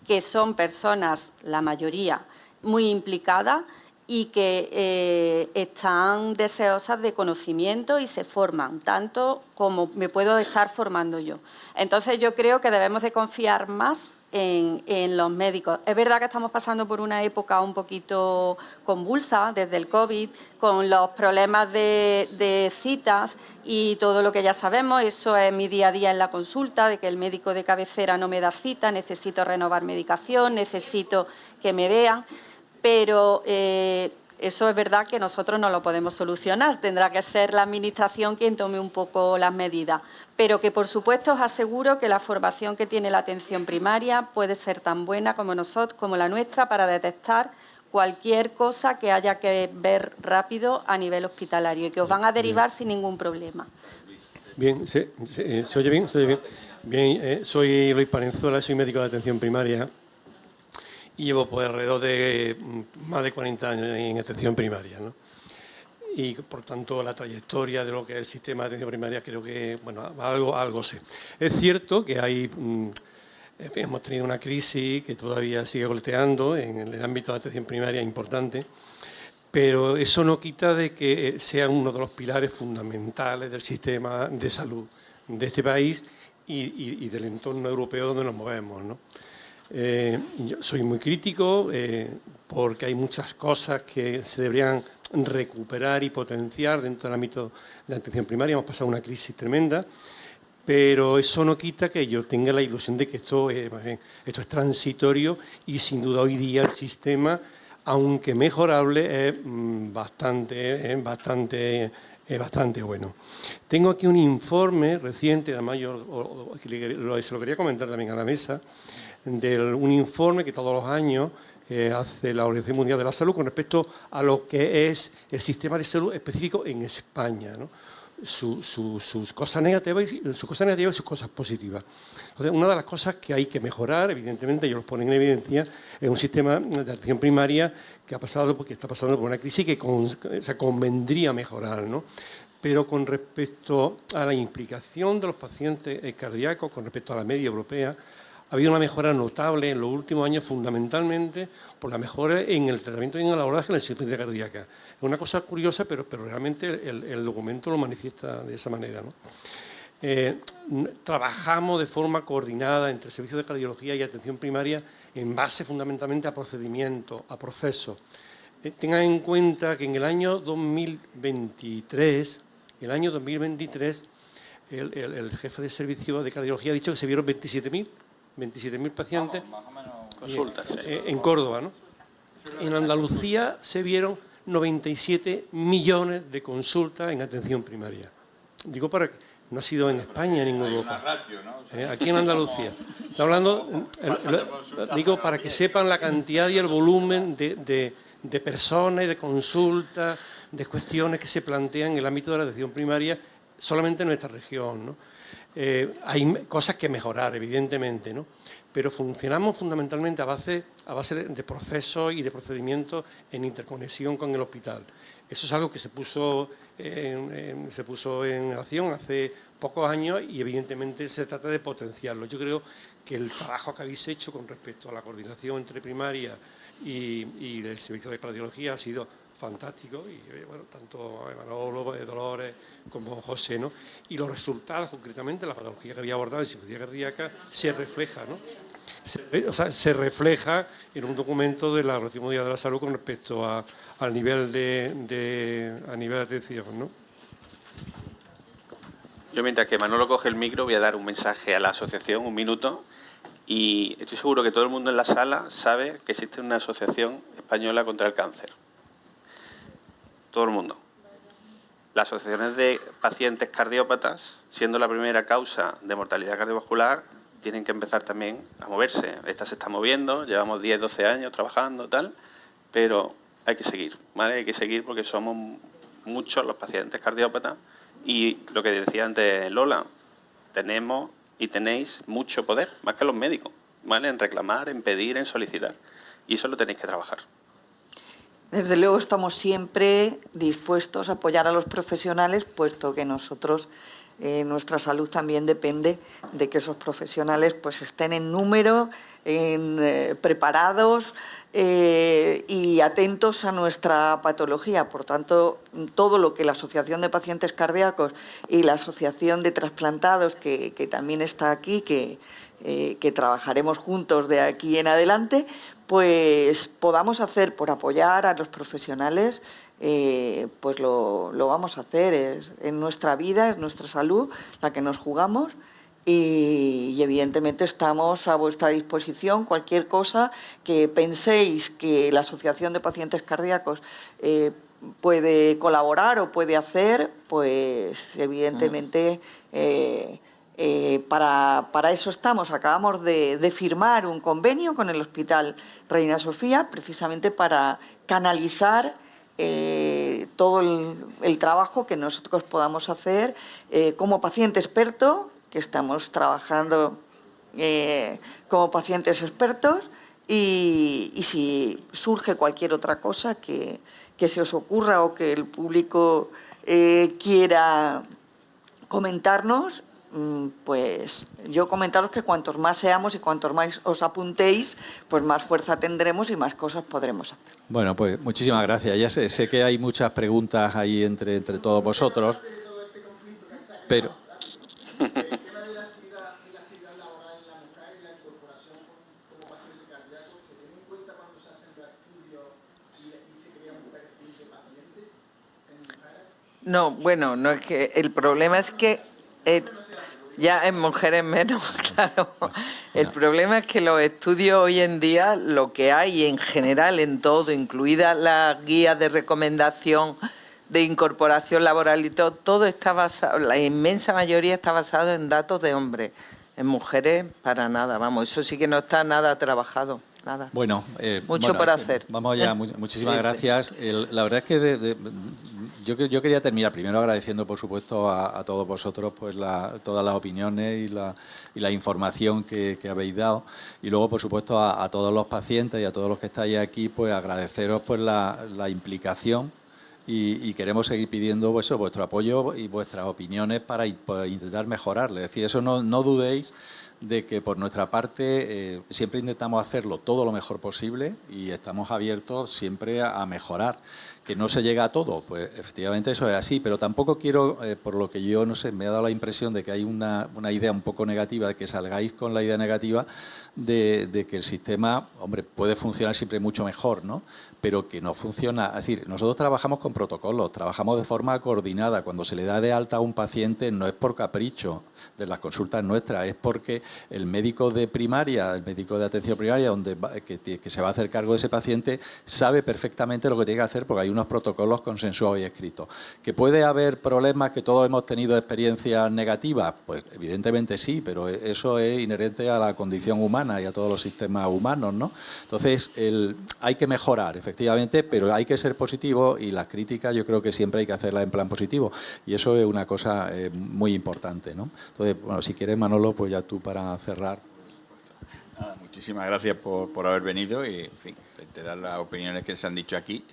que son personas, la mayoría, muy implicadas, y que están deseosas de conocimiento y se forman, tanto como me puedo estar formando yo. Entonces, yo creo que debemos de confiar más en los médicos. Es verdad que estamos pasando por una época un poquito convulsa desde el COVID, con los problemas de citas y todo lo que ya sabemos. Eso es mi día a día en la consulta, de que el médico de cabecera no me da cita, necesito renovar medicación, necesito que me vean. Pero eso es verdad que nosotros no lo podemos solucionar, tendrá que ser la Administración quien tome un poco las medidas. Pero que, por supuesto, os aseguro que la formación que tiene la atención primaria puede ser tan buena como la nuestra para detectar cualquier cosa que haya que ver rápido a nivel hospitalario y que os van a derivar sin ningún problema. Bien, ¿se oye bien? ¿Se oye bien? Bien, soy Luis Palenzuela, soy médico de atención primaria. Y llevo pues alrededor de más de 40 años en atención primaria, ¿no? Y por tanto la trayectoria de lo que es el sistema de atención primaria creo que, bueno, algo sé. Es cierto que hemos tenido una crisis que todavía sigue golpeando en el ámbito de atención primaria importante, pero eso no quita de que sea uno de los pilares fundamentales del sistema de salud de este país y del entorno europeo donde nos movemos, ¿no? Yo soy muy crítico porque hay muchas cosas que se deberían recuperar y potenciar dentro del ámbito de la atención primaria. Hemos pasado una crisis tremenda, pero eso no quita que yo tenga la ilusión de que esto es transitorio y sin duda hoy día el sistema, aunque mejorable, es bastante bueno. Tengo aquí un informe reciente, además yo se lo quería comentar también a la mesa, un informe que todos los años hace la Organización Mundial de la Salud con respecto a lo que es el sistema de salud específico en España, ¿no? Sus cosas negativas y sus cosas positivas. Entonces, una de las cosas que hay que mejorar, evidentemente, ellos lo ponen en evidencia, es un sistema de atención primaria que está pasando por una crisis que convendría mejorar, ¿no? Pero con respecto a la implicación de los pacientes cardíacos, con respecto a la media europea, ha habido una mejora notable en los últimos años, fundamentalmente por la mejora en el tratamiento y en el abordaje de la insuficiencia cardíaca. Es una cosa curiosa, pero realmente el documento lo manifiesta de esa manera, ¿no? Trabajamos de forma coordinada entre servicios de cardiología y atención primaria en base fundamentalmente a procedimientos, a procesos. Tengan en cuenta que en el año 2023, el jefe de servicio de cardiología ha dicho que se vieron 27.000 pacientes más o menos consultas, sí. En Córdoba, ¿no? en Andalucía se vieron 97 millones de consultas en atención primaria. Digo para que no ha sido en España ni en Europa. Aquí en Andalucía. Está hablando, digo, para que sepan la cantidad y el volumen de personas y de consultas, de cuestiones que se plantean en el ámbito de la atención primaria solamente en nuestra región, ¿no? Hay cosas que mejorar, evidentemente, ¿no? Pero funcionamos fundamentalmente a base de procesos y de procedimientos en interconexión con el hospital. Eso es algo que se puso en acción hace pocos años y evidentemente se trata de potenciarlo. Yo creo que el trabajo que habéis hecho con respecto a la coordinación entre primaria y el servicio de cardiología ha sido fantástico, y bueno, tanto Manolo, Dolores como José, ¿no? Y los resultados, concretamente, la patología que había abordado en insuficiencia cardíaca, se refleja, ¿no? Se refleja en un documento de la Organización Mundial de la Salud con respecto al nivel de atención, ¿no? Yo, mientras que Manolo coge el micro, voy a dar un mensaje a la asociación, un minuto, y estoy seguro que todo el mundo en la sala sabe que existe una asociación española contra el cáncer. Todo el mundo. Las asociaciones de pacientes cardiópatas, siendo la primera causa de mortalidad cardiovascular, tienen que empezar también a moverse. Esta se está moviendo, llevamos 10, 12 años trabajando, tal, pero hay que seguir, ¿vale? Hay que seguir porque somos muchos los pacientes cardiópatas y lo que decía antes Lola, tenemos y tenéis mucho poder, más que los médicos, ¿vale? En reclamar, en pedir, en solicitar. Y eso lo tenéis que trabajar. Desde luego estamos siempre dispuestos a apoyar a los profesionales, puesto que nosotros, nuestra salud también depende de que esos profesionales pues estén en número, preparados y atentos a nuestra patología. Por tanto, todo lo que la Asociación de Pacientes Cardíacos y la Asociación de Trasplantados, que también está aquí, que trabajaremos juntos de aquí en adelante, pues podamos hacer por apoyar a los profesionales, pues lo vamos a hacer. Es en nuestra vida, es nuestra salud la que nos jugamos y evidentemente estamos a vuestra disposición. Cualquier cosa que penséis que la Asociación de Pacientes Cardíacos puede colaborar o puede hacer, pues evidentemente para eso estamos. Acabamos de firmar un convenio con el Hospital Reina Sofía, precisamente para canalizar todo el trabajo que nosotros podamos hacer como paciente experto, que estamos trabajando como pacientes expertos, y si surge cualquier otra cosa que se os ocurra o que el público quiera comentarnos, pues yo comentaros que cuantos más seamos y cuantos más os apuntéis, pues más fuerza tendremos y más cosas podremos hacer. Bueno, pues muchísimas gracias. Ya sé que hay muchas preguntas ahí entre todos vosotros, pero... No, bueno, no es que el problema es que ya en mujeres menos, claro. El problema es que los estudios hoy en día, lo que hay en general en todo, incluida la guía de recomendación de incorporación laboral y todo está basado, la inmensa mayoría está basado en datos de hombres. En mujeres para nada, vamos, eso sí que no está nada trabajado. Nada. Bueno, mucho por hacer. Vamos allá, muchísimas gracias. La verdad es que yo quería terminar primero agradeciendo, por supuesto, a todos vosotros pues todas las opiniones y la información que habéis dado, y luego, por supuesto, a todos los pacientes y a todos los que estáis aquí, pues agradeceros pues la implicación, y queremos seguir pidiendo vuestro apoyo y vuestras opiniones para intentar mejorarle. Es decir, eso no dudéis de que por nuestra parte siempre intentamos hacerlo todo lo mejor posible y estamos abiertos siempre a mejorar. que no se llega a todo, pues efectivamente eso es así, pero tampoco quiero, por lo que yo no sé, me ha dado la impresión de que hay una idea un poco negativa, de que salgáis con la idea negativa de que el sistema, hombre, puede funcionar siempre mucho mejor, ¿no? Pero que no funciona. Es decir, nosotros trabajamos con protocolos, trabajamos de forma coordinada. Cuando se le da de alta a un paciente no es por capricho de las consultas nuestras, es porque el médico de primaria, el médico de atención primaria, que se va a hacer cargo de ese paciente, sabe perfectamente lo que tiene que hacer porque hay unos protocolos consensuados y escritos. ¿Que puede haber problemas, que todos hemos tenido experiencias negativas? Pues evidentemente sí, pero eso es inherente a la condición humana y a todos los sistemas humanos, ¿no? Entonces, hay que mejorar, efectivamente, pero hay que ser positivo y las críticas yo creo que siempre hay que hacerlas en plan positivo y eso es una cosa muy importante, ¿no? Entonces, bueno, si quieres, Manolo, pues ya tú para cerrar. Nada, muchísimas gracias por haber venido y, en fin, reiterar las opiniones que se han dicho aquí.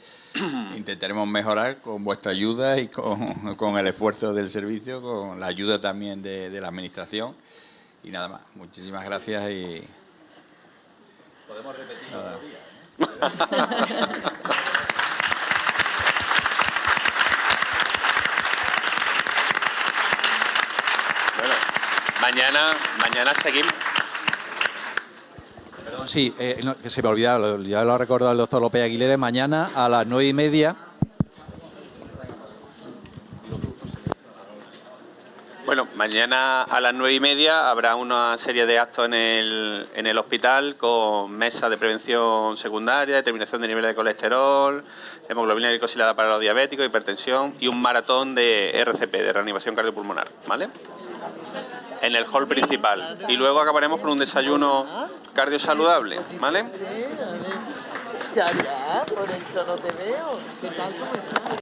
Intentaremos mejorar con vuestra ayuda y con el esfuerzo del servicio, con la ayuda también de la Administración. Y nada más, muchísimas gracias y... Podemos repetir nada. Bueno, mañana seguimos. Perdón, sí, que se me olvidaba, ya lo ha recordado el doctor López Aguilera, mañana a las 9:30. Bueno, mañana a las 9:30 habrá una serie de actos en el hospital con mesa de prevención secundaria, determinación de niveles de colesterol, hemoglobina glicosilada para los diabéticos, hipertensión y un maratón de RCP, de reanimación cardiopulmonar, ¿vale? En el hall principal. Y luego acabaremos con un desayuno cardiosaludable, ¿vale? Ya, por eso no te veo. ¿Qué tal? ¿Cómo estás?